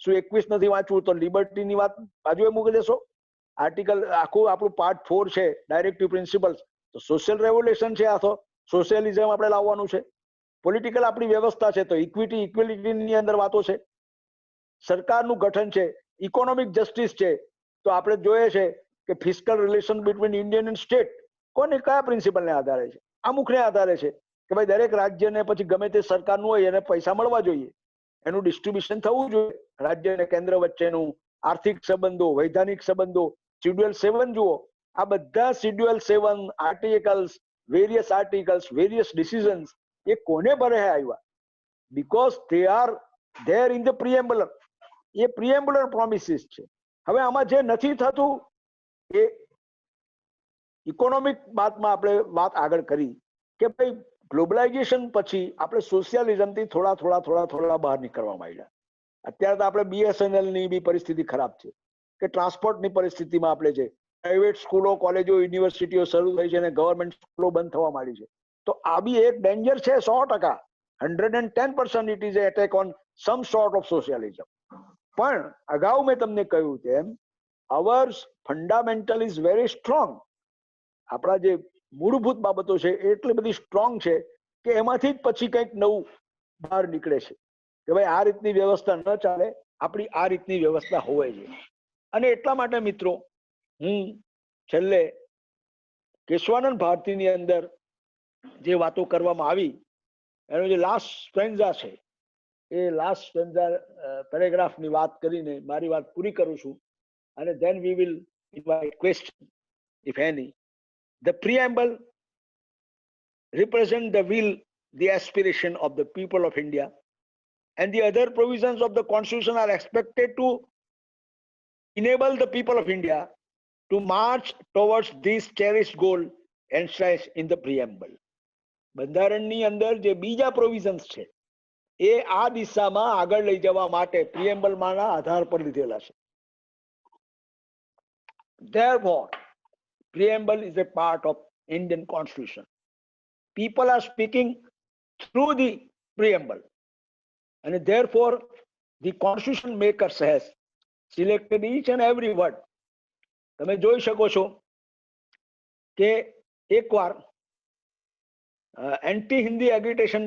Speaker 3: શું 21 નથી વાંચવું તો લિબર્ટીની વાત બાજુએ મૂકી દેશો? આર્ટિકલ આખું આપણું પાર્ટ 4 છે, ડાયરેક્ટિવ પ્રિન્સિપલ્સ, તો સોશિયલ રેવોલ્યુશન છે, આ તો સોશિયલિઝમ આપણે લાવવાનું છે. પોલિટિકલ આપણી વ્યવસ્થા છે તો ઇક્વિટી ઇક્વેલિટીની અંદર વાતો છે. સરકારનું ગઠન છે, ઇકોનોમિક જસ્ટિસ છે, તો આપણે જોઈએ છે કે fiscal relation between Indian and state કોને કયા પ્રિન્સિપલને આધારે છે? અમુકને આધારે છે કે ભાઈ દરેક રાજ્યને પછી ગમે તે સરકારનું હોય એને પૈસા મળવા જોઈએ, એનું ડિસ્ટ્રીબ્યુશન થવું જોઈએ, રાજ્ય અને કેન્દ્ર વચ્ચેનું આર્થિક સંબંધો, વૈધાનિક સંબંધો. શેડ્યુલ 7 જુઓ, આ બધા શેડ્યુલ 7 આર્ટિકલ્સ, વેરિયસ ડિસિઝન્સ એ કોને ભરે આવ્યા? Because they are there in the preamble. એ પ્રિએમ્બલર પ્રોમિસીસ છે. હવે આમાં જે નથી થતું એ ઇકોનોમિક બાતમાં આપણે વાત આગળ કરી કે ભાઈ ગ્લોબલાઇઝેશન પછી આપણે સોશિયલિઝમથી થોડા બહાર નીકળવા માંડ્યા. અત્યારે તો આપણે BSNL ની બી પરિસ્થિતિ ખરાબ છે કે ટ્રાન્સપોર્ટની પરિસ્થિતિમાં આપણે છે, પ્રાઇવેટ સ્કૂલો, કોલેજો, યુનિવર્સિટીઓ શરૂ થઈ છે અને ગવર્મેન્ટ સ્કૂલો બંધ થવા માંડી છે. તો આ બી એક ડેન્જર છે. 100%, 110% it is attack on some sort of socialism. પણ અગાઉ મેં તમને કહ્યું તેમ our fundamental is very strong. આપણા જે મૂળભૂત બાબતો છે એટલી બધી સ્ટ્રોંગ છે કે એમાંથી જ પછી કંઈક નવું બહાર નીકળે છે કે ભાઈ આ રીતની વ્યવસ્થા ન ચાલે, આપણી આ રીતની વ્યવસ્થા હોવી જોઈએ. અને એટલા માટે મિત્રો હું છેલ્લે કેશવાનંદ ભારતીની અંદર જે વાતો કરવામાં આવી એનો જે લાસ્ટ સ્ટેન્ઝા છે એ લાસ્ટ સ્ટેન્ઝા પેરેગ્રાફની વાત કરીને મારી વાત પૂરી કરું છું, અને then we will invite question if any. The preamble represent the will, the aspiration of the people of India, and the other provisions of the constitution are expected to enable the people of India to march towards this cherished goal enshrined in the preamble. બંધારણની અંદર જે બીજા provisions છે એ આ દિશામાં આગળ લઈ જવા માટે પ્રિએમ્બલમાંના આધાર પર લીધેલા છે. Therefore, preamble is a part of Indian constitution. People are speaking through the preamble. And therefore, the constitution makers has selected each and every word. તમે જોઈ શકો છો કે એકવાર એન્ટી હિન્દી એગ્રિટેશન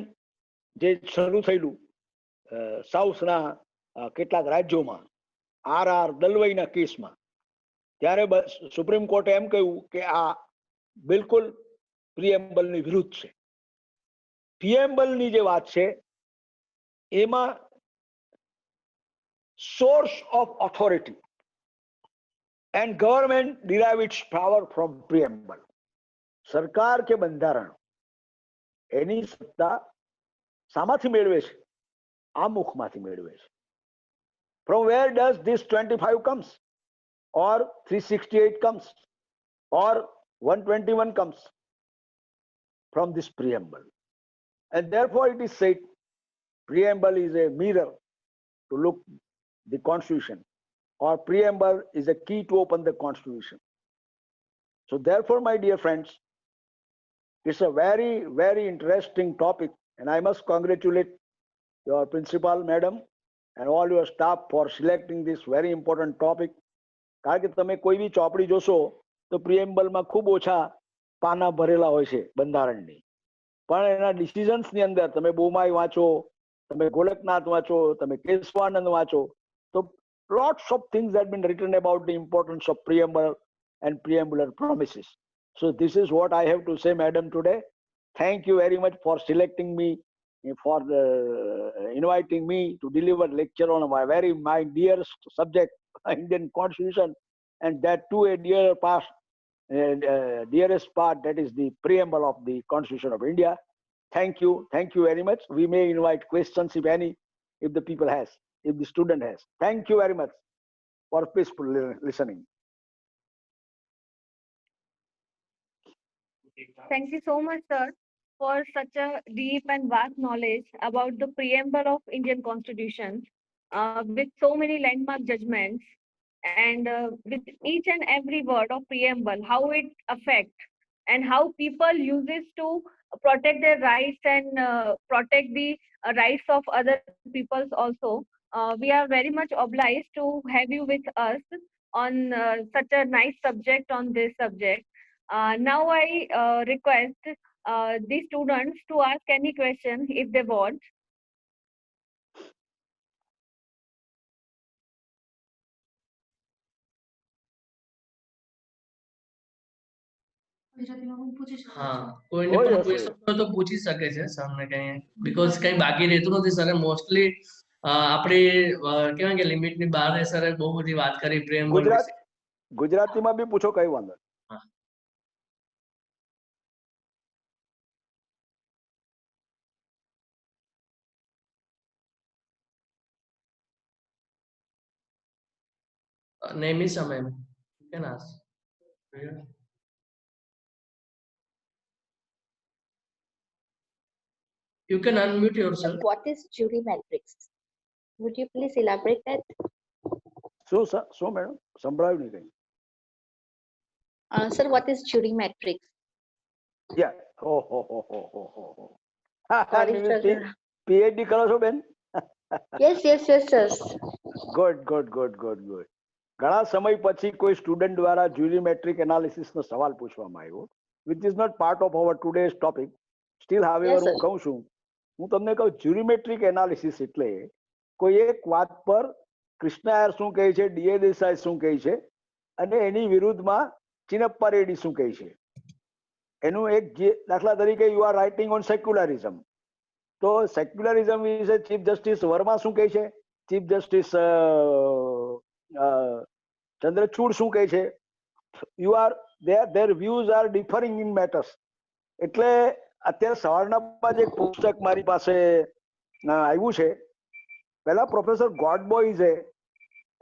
Speaker 3: જે શરૂ થયેલું સાઉથના કેટલાક રાજ્યોમાં આર દલવાઈના કેસમાં, ત્યારે સુપ્રીમ કોર્ટે એમ કહ્યું કે આ બિલકુલ પ્રિએમ્બલની વિરુદ્ધ છે. પ્રિએમ્બલની જે વાત છે એમાં source of authority and government derive its power from preamble. સરકાર કે બંધારણ એની સત્તા શામાંથી મેળવે છે? આમુખમાંથી મેળવે છે. From where does this 25 comes, or 368 comes, or 121 comes? From this preamble. And therefore it is said preamble is a mirror to look the constitution, or preamble is a key to open the constitution. So therefore, my dear friends, it's a very, very interesting topic, and I must congratulate your principal, madam, and all your staff for selecting this very important topic. કારણ કે તમે કોઈ બી ચોપડી જોશો તો પ્રિએમ્બલમાં ખૂબ ઓછા પાના ભરેલા હોય છે બંધારણની, પણ એના ડિસિઝન્સની અંદર તમે બોમાઈ વાંચો, તમે ગોલકનાથ વાંચો, તમે કેશવાનંદ વાંચો, so lots of things have been written about the importance of preamble and preambular promises. So this is what I have to say, madam, today. Thank you very much for selecting me, for inviting me to deliver lecture on my dearest subject, Indian Constitution, and that too a dearest part, that is the preamble of the Constitution of India. Thank you very much. We may invite questions if any, if the people has, if the student has. Thank you very much for peaceful listening.
Speaker 1: Thank you so much, sir, for such a deep and vast knowledge about the preamble of Indian Constitution, with so many landmark judgments, and with each and every word of preamble, how it affects and how people use it to protect their rights and protect the rights of other peoples also. We are very much obliged to have you with us on such a nice subject on this subject. Now I request the students to ask any question if they want.
Speaker 4: હા, કોઈને પણ question હોય તો પૂછી શકે છે સામે કઈ, બીકોઝ કઈ બાકી રહેતું નથી સર. મોસ્ટલી આપણે કેવાય કે લિમિટ ની બહાર સર બહુ બધી વાત કરી પ્રેમબલ વિશે.
Speaker 3: ગુજરાતીમાં બી પૂછો, કઈ વાંધો.
Speaker 4: Nemisa ma'am, you can ask. You can unmute yourself.
Speaker 5: What is jury matrix? Would you please elaborate that?
Speaker 3: So madam, સંભળાયું નહીં કઈ.
Speaker 5: Sir, what is jury matrix?
Speaker 3: Yeah. PhD કરો છો બેન?
Speaker 5: Yes, sir.
Speaker 3: Good. ઘણા સમય પછી કોઈ સ્ટુડન્ટ દ્વારા જ્યુરીમેટ્રિક એનાલિસિસ નો સવાલ પૂછવામાં આવ્યો, which is not part of our today's topic. Still, however, હું કહું છું, હું તમને કહું, જ્યુરીમેટ્રિક એનાલિસિસ એટલે કોઈ એક વાત પર કૃષ્ણાયર શું કહે છે, ડીએ દેસાઈ શું કહે છે, અને એની વિરુદ્ધમાં ચિનપ્પા રેડ્ડી શું કહે છે. એનું એક દાખલા તરીકે you are writing on secularism, તો સેક્યુલરિઝમ વિશે ચીફ જસ્ટિસ વર્મા શું કહે છે, ચીફ જસ્ટિસ ચંદ્રચૂડ શું કહે છે. You are their views are differing in matters. એટલે અત્યારે સવારના જ એક પુસ્તક મારી પાસે આવ્યું છે, પહેલા પ્રોફેસર ગોડબોઇઝે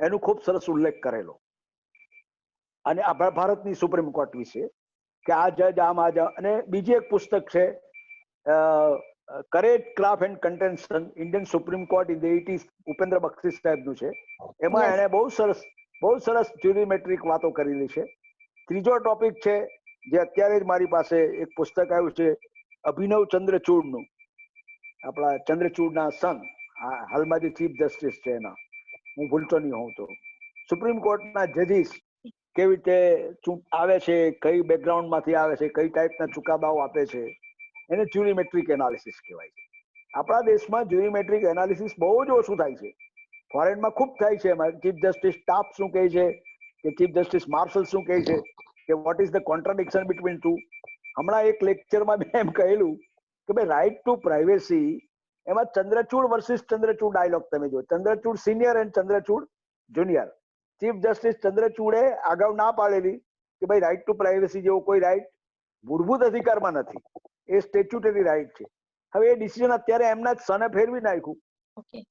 Speaker 3: એનું ખૂબ સરસ ઉલ્લેખ કરેલો, અને આ ભારતની સુપ્રીમ કોર્ટ વિશે કે આ જજ આમ આ જજ. અને બીજી એક પુસ્તક છે courage craft and contention Indian Supreme Court in the 80s, Upendra Baxi સાહેબનું છે. એમાં એને બહુ સરસ જ્યુરીમેટ્રિક વાતો કરેલી છે. ત્રીજો ટોપિક છે જે અત્યારે જ મારી પાસે એક પુસ્તક આવ્યું છે અભિનવ ચંદ્રચૂડનું, આપણા ચંદ્રચૂડના સન, હાલમાં જે ચીફ જસ્ટિસ છે એના, હું ભૂલતો નહીં હોઉં તો, સુપ્રીમ કોર્ટના જજીસ કેવી રીતે આવે છે, કઈ બેકગ્રાઉન્ડ માંથી આવે છે, કઈ ટાઈપના ચુકાદાઓ આપે છે, એને જ્યુરીમેટ્રિક એનાલિસિસ કહેવાય છે. આપણા દેશમાં જ્યુરીમેટ્રિક એનાલિસિસ બહુ જ ઓછું થાય છે. ફોરેનમાં ખૂબ થાય છે. ચીફ જસ્ટિસ સ્ટાફ શું કહે છે, કે ચીફ જસ્ટિસ માર્શલ શું કહે છે, કે what is the contradiction between two. હમણાં એક લેક્ચરમાં મેં એમ કહેલું કે ભાઈ રાઇટ ટુ પ્રાઇવેસી, એમાં ચંદ્રચૂડ વર્સિસ ચંદ્રચૂડ ડાયલોગ તમે જો, Chandrachud senior and Chandrachud junior. Chief justice ચંદ્રચૂડે અગાઉ ના પાડેલી કે ભાઈ રાઇટ ટુ પ્રાઇવેસી જેવો કોઈ રાઇટ મૂળભૂત અધિકારમાં નથી, એ સ્ટેચ્યુટરી રાઇટ છે. હવે એ ડિસિઝન અત્યારે એમના જ સને ફેરવી નાખ્યું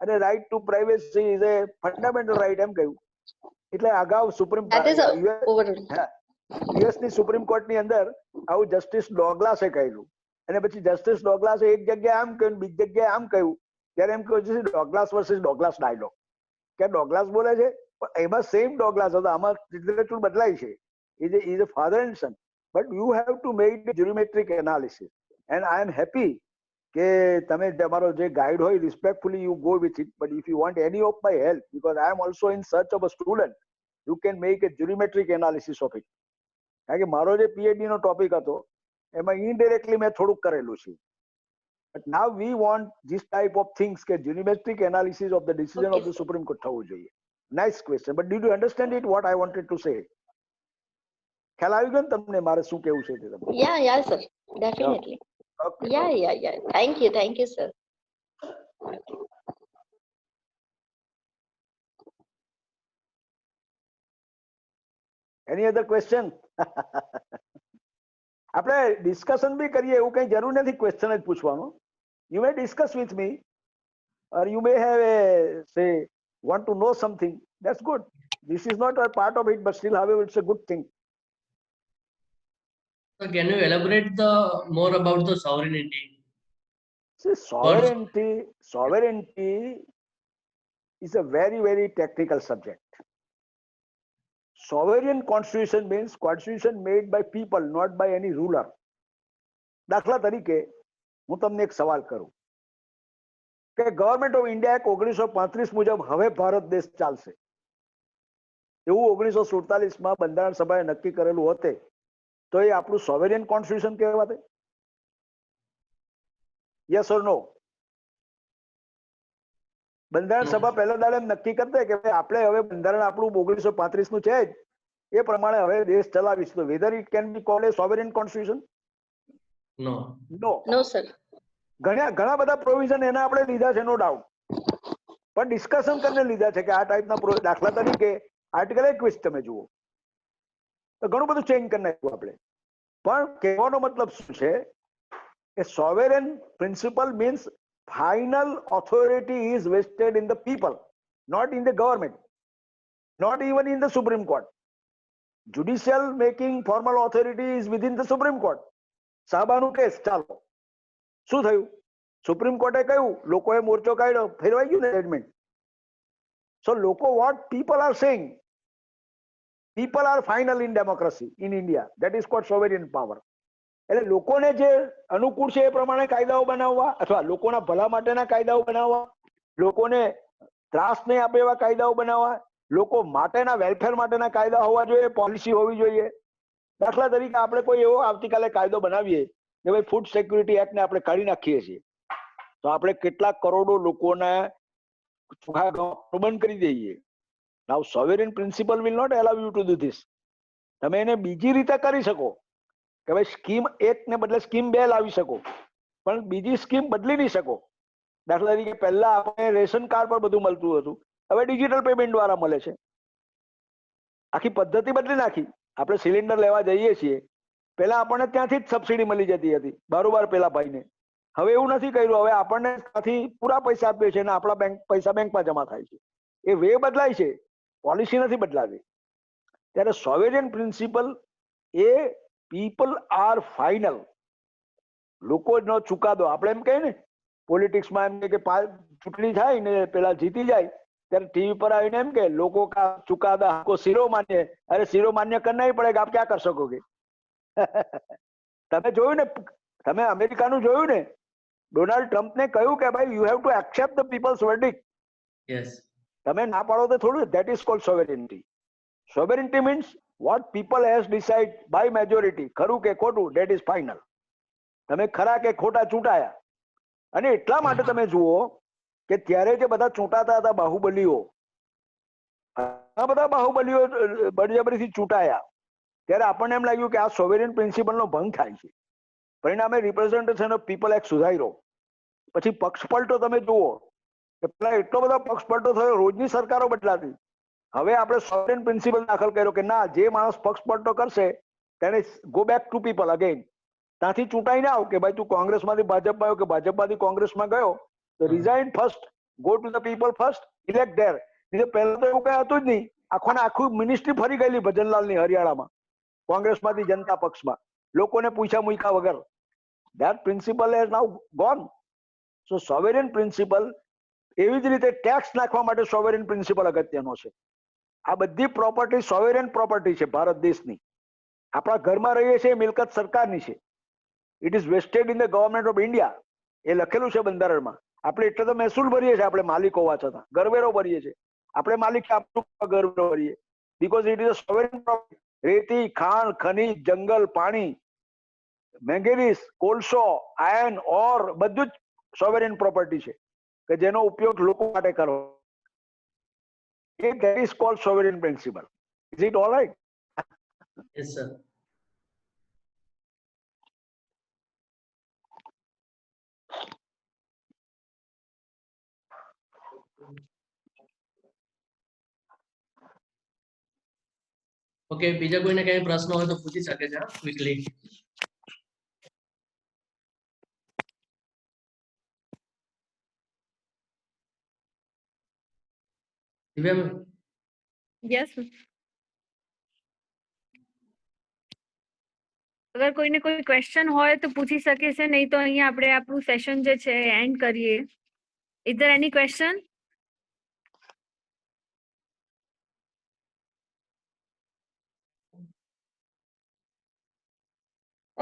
Speaker 3: અને right to privacy is a fundamental right એમ કહ્યું. એટલે અગાઉ સુપ્રીમ યુએસની સુપ્રીમ કોર્ટની અંદર આવું જસ્ટિસ ડોગલાસે કહ્યું, અને પછી જસ્ટિસ ડોગલાસે એક જગ્યાએ આમ કહ્યું, બીજી જગ્યાએ આમ કહ્યું. ત્યારે એમ કહ્યું છે ડોગલાસ વર્સિસ ડોગલાસ ડાયલોગ, કે ડોગલાસ બોલે છે પણ એમાં સેમ ડોગલાસ હતો, આમાં ચિત્રચૂડ બદલાય છે. Is a father and son, but you have to make the jurimetric analysis. And I am happy કે તમે તમારો જે ગાઈડ હોય respectfully you go with it. But if you want any of my help, because I am also in search of a student, you can make a jurimetric analysis of it. કારણ કે મારો જે PhD નો topic હતો એમાં indirectly મેં થોડુંક કરેલું છે. But now we want this type of things, કે jurimetric analysis of the decision of the Supreme Court થવું જોઈએ. Nice question, but did you understand it what I wanted to say? ખ્યાલ આવી ગયો ને તમને મારે શું કેવું છે તે? તમને
Speaker 5: Yeah, sir. Definitely.
Speaker 3: Okay,
Speaker 5: Yeah. Thank you, sir.
Speaker 3: Any other question? આપણે ડિસ્કશન બી કરીએ, એવું કઈ જરૂર નથી ક્વેશ્ચન જ પૂછવાનો. You may discuss with me, or you may have a say want to know something. That's good. This is not a part of it, but still however it's a good thing.
Speaker 4: So can you elaborate more about the sovereignty?
Speaker 3: See, sovereignty is a very technical subject. Sovereign constitution means constitution made by people, not by any ruler. દાખલા તરીકે હું તમને એક સવાલ કરું કે government of India act 1935 મુજબ હવે ભારત દેશ ચાલશે, એવું 1947માં બંધારણ સભાએ નક્કી કરેલું હોતે તો એ આપણું સોવેરિયન કોન્સ્ટિટ્યુશન કહેવાતે? યસ ઓર નો? બંધારણ સભા પહેલા દાડે એમ નક્કી કરતે કે આપણે હવે બંધારણ આપણું 1935 નું છે જ, એ પ્રમાણે હવે દેશ ચલાવીશું. Whether it can be called a sovereign constitution?
Speaker 5: No, sir.
Speaker 3: ઘણા બધા પ્રોવિઝન એના આપણે લીધા છે, નો ડાઉટ, પણ ડિસ્કશન કરીને લીધા છે કે આ ટાઈપના દાખલા તરીકે આર્ટિકલ 21 તમે જુઓ તો ઘણું બધું ચેન્જ કરી નાખ્યું આપણે. પણ કહેવાનો મતલબ શું છે કે sovereign principle means final authority is vested in the people, not in the government, not even in the Supreme Court. Judicial making formal authority is within the Supreme Court. સાબાનું કેસ ચાલો, શું થયું? સુપ્રીમ કોર્ટે કહ્યું, લોકોએ મોરચો કાઢ્યો, ફેરવાઈ ગયું ને જજમેન્ટ. સો લોકો what people are saying, people are final in democracy in India, that is called sovereign power. એટલે લોકોને જે અનુકૂળ છે એ પ્રમાણે કાયદાઓ બનાવવા, અથવા લોકોના ભલા માટેના કાયદાઓ બનાવવા, લોકોને ત્રાસ નહીં આપે એવા કાયદાઓ બનાવવા, લોકો માટેના વેલફેર માટેના કાયદા હોવા જોઈએ, પોલિસી હોવી જોઈએ. દાખલા તરીકે આપણે કોઈ એવો આવતીકાલે કાયદો બનાવીએ કે ભાઈ ફૂડ સિક્યુરિટી એક્ટ ને આપણે કાઢી નાખીએ છીએ, તો આપણે કેટલાક કરોડો લોકોને ચોખા ઘઉં બંધ કરી દઈએ. Now sovereign principle will not allow you to do this. તમે એને બીજી રીતે કરી શકો કે ભાઈ સ્કીમ 1 ને બદલે સ્કીમ 2 લાવી શકો, પણ બીજી સ્કીમ બદલી નહીં શકો. દાખલા તરીકે પહેલા આપણે રેશન કાર્ડ પર બધું મળતું હતું, હવે ડિજિટલ પેમેન્ટ દ્વારા મળે છે. આખી પદ્ધતિ બદલી નાખી. આપણે સિલિન્ડર લેવા જઈએ છીએ, પહેલા આપણને ત્યાંથી જ સબસિડી મળી જતી હતી બારોબાર પેલા ભાઈને. હવે એવું નથી કર્યું, હવે આપણને ત્યાંથી પૂરા પૈસા આપીએ છીએ અને આપણા પૈસા બેંકમાં જમા થાય છે. એ વે બદલાય છે, પોલિસી નથી બદલાતી. ત્યારે સોવેરિયન પ્રિન્સિપલ એ પીપલ આર ફાઇનલ, લોકોનો ચુકાદો. આપણે એમ કહીએ ને પોલિટિક્સમાં, એમ કે ચૂંટણી થાય ને પેલા જીતી જાય ત્યારે ટીવી પર આવીને એમ કે લોકો કા ચુકાદા हमको શિરોમાન્ય, અરે શિરોમાન્ય करना ही पड़ेगा, आप क्या कर सकोगे? તમે જોયું ને, તમે અમેરિકાનું જોયું ને ડોનાલ્ડ ટ્રમ્પને કહ્યું કે ભાઈ you have to accept the people's verdict.
Speaker 4: Yes.
Speaker 3: તમે ના પાડો તો થોડું, that is called sovereignty. Sovereignty means what people has decide by majority. ખરું કે ખોટું, ધેટ ઇઝ ફાઇનલ. તમે ખરા કે ખોટા ચૂંટાયા. અને એટલા માટે તમે જુઓ કે ત્યારે જે બધા ચૂંટાતા હતા બાહુબલીઓ, આ બધા બાહુબલીઓ બળજબરીથી ચૂંટાયા, ત્યારે આપણને એમ લાગ્યું કે આ સોવેરિયન પ્રિન્સિપલનો ભંગ થાય છે. પરિણામે રિપ્રેઝેન્ટેશન ઓફ પીપલ એક્ટ સુધાર્યો. પછી પક્ષપલટો તમે જુઓ કે પેલા એટલો બધો પક્ષપલટો થયો, રોજની સરકારો બદલાતી. હવે આપણે સોવરેન પ્રિન્સિપલ દાખલ કર્યો કે ના, જે માણસ પક્ષપલટો કરશે તેને go back to people again. ત્યાંથી ચૂંટાઈને આવ કે ભાઈ તું કોંગ્રેસમાંથી ભાજપમાં આવ્યો કે ભાજપમાંથી કોંગ્રેસમાં ગયો તો resign first, go to the people first, elect there. પહેલા તો એવું કઈ હતું જ નહીં. આખો ને આખું મિનિસ્ટ્રી ફરી ગયેલી ભજનલાલની હરિયાણામાં, કોંગ્રેસમાંથી જનતા પક્ષમાં, લોકોને પૂછ્યા મૂક્યા વગર. That principle has now gone. So sovereign principle, એવી જ રીતે ટેક્સ નાખવા માટે સોવેરિયન પ્રિન્સિપલ અગત્યનો છે. આ બધી પ્રોપર્ટી સોવેરિયન પ્રોપર્ટી છે ભારત દેશની. આપણા ઘરમાં રહીએ છીએ, મિલકત સરકારની છે. It is vested in the government of India. એ લખેલું છે બંધારણમાં. આપણે એટલે તો મહેસૂલ ભરીએ છીએ, આપણે માલિક હોવા છતાં કરવેરો ભરીએ છીએ. આપણે માલિક આપણું કરવેરો ભરીએ because it is a sovereign property. રેતી, ખાણ, ખનીજ, જંગલ, પાણી, મેંગેનીઝ, કોલસો, આયર્ન, ઓર બધું જ સોવરેન પ્રોપર્ટી છે કે જેનો ઉપયોગ લોકો માટે કરો. That is called sovereign principle. Is it all right?
Speaker 4: Yes, sir. Okay, બીજા કોઈને કઈ પ્રશ્ન હોય તો પૂછી શકે છે ક્વિકલી. દિવ્યા મેમ.
Speaker 1: યસ, અગર કોઈને કોઈ ક્વેશ્ચન હોય તો પૂછી શકે છે, નહીં તો અહીંયા આપણે આપણું સેશન જે છે એન્ડ કરીએ. Is there any question?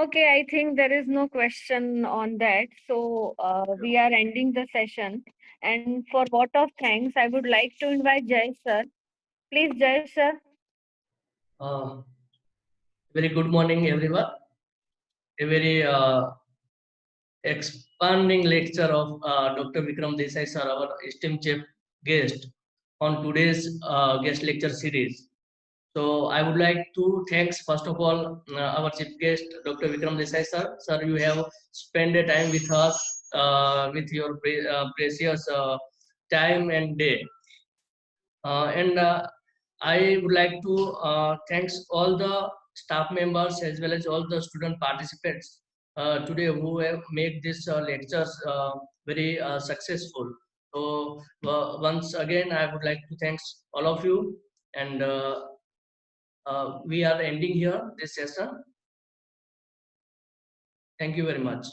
Speaker 1: Okay, I think there is no question on that. So we are ending the session. And for vote of thanks, I would like to invite Jay sir. Please, Jay sir.
Speaker 4: Very good morning, everyone. A very expanding lecture of Dr. Vikram Desai sir, our esteemed chief guest on today's guest lecture series. So I would like to thanks first of all our chief guest Dr. Vikram Desai sir. Sir, you have spent a time with us with your precious time and day. And I would like to thanks all the staff members as well as all the student participants today who have made this lectures very successful. So once again, I would like to thanks all of you, and we are ending here this session. Thank you very much.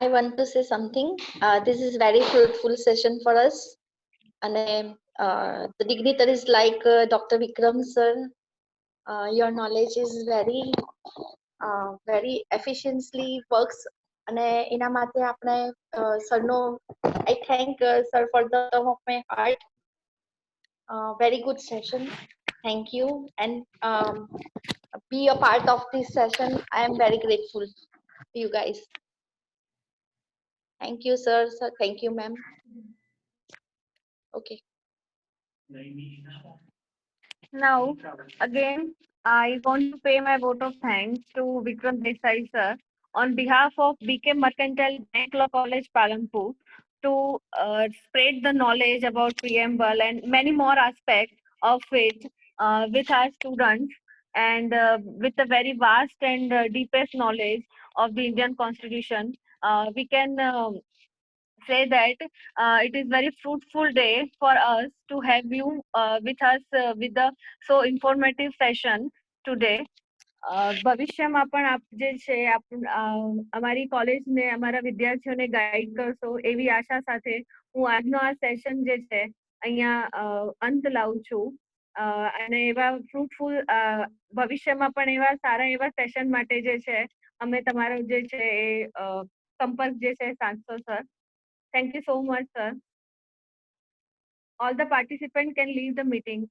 Speaker 5: I want to say something. This is very fruitful session for us. And the dignitaries like Dr. Vikram sir, your knowledge is very efficiently works. And ina mate apne sir no, I thank sir for the bottom of my heart. Very good session. Thank you. And be a part of this session. I am very grateful to you guys. Thank you, sir. Sir, thank you, ma'am. Okay.
Speaker 1: Now, again, I want to pay my vote of thanks to Vikram Desai sir on behalf of BK Mercantile Bank Law College, Palanpur, to spread the knowledge about preamble and many more aspects of it with our students, and with a very vast and deepest knowledge of the Indian Constitution. We can say that it is very fruitful day for us to have you with us with the so informative session today. ભવિષ્યમાં પણ આપ જે છે અમારી કોલેજને અમારા વિદ્યાર્થીઓને guide કરશો એવી આશા સાથે હું આજનો આ સેશન જે છે અહીંયા અંત લાવું છું. અને એવા ફ્રૂટફુલ ભવિષ્યમાં પણ એવા સારા એવા સેશન માટે જે છે અમે તમારો જે છે એ સંપર્ક જે છે સાધશો sir. Thank you so much sir. All the participants can leave the meeting.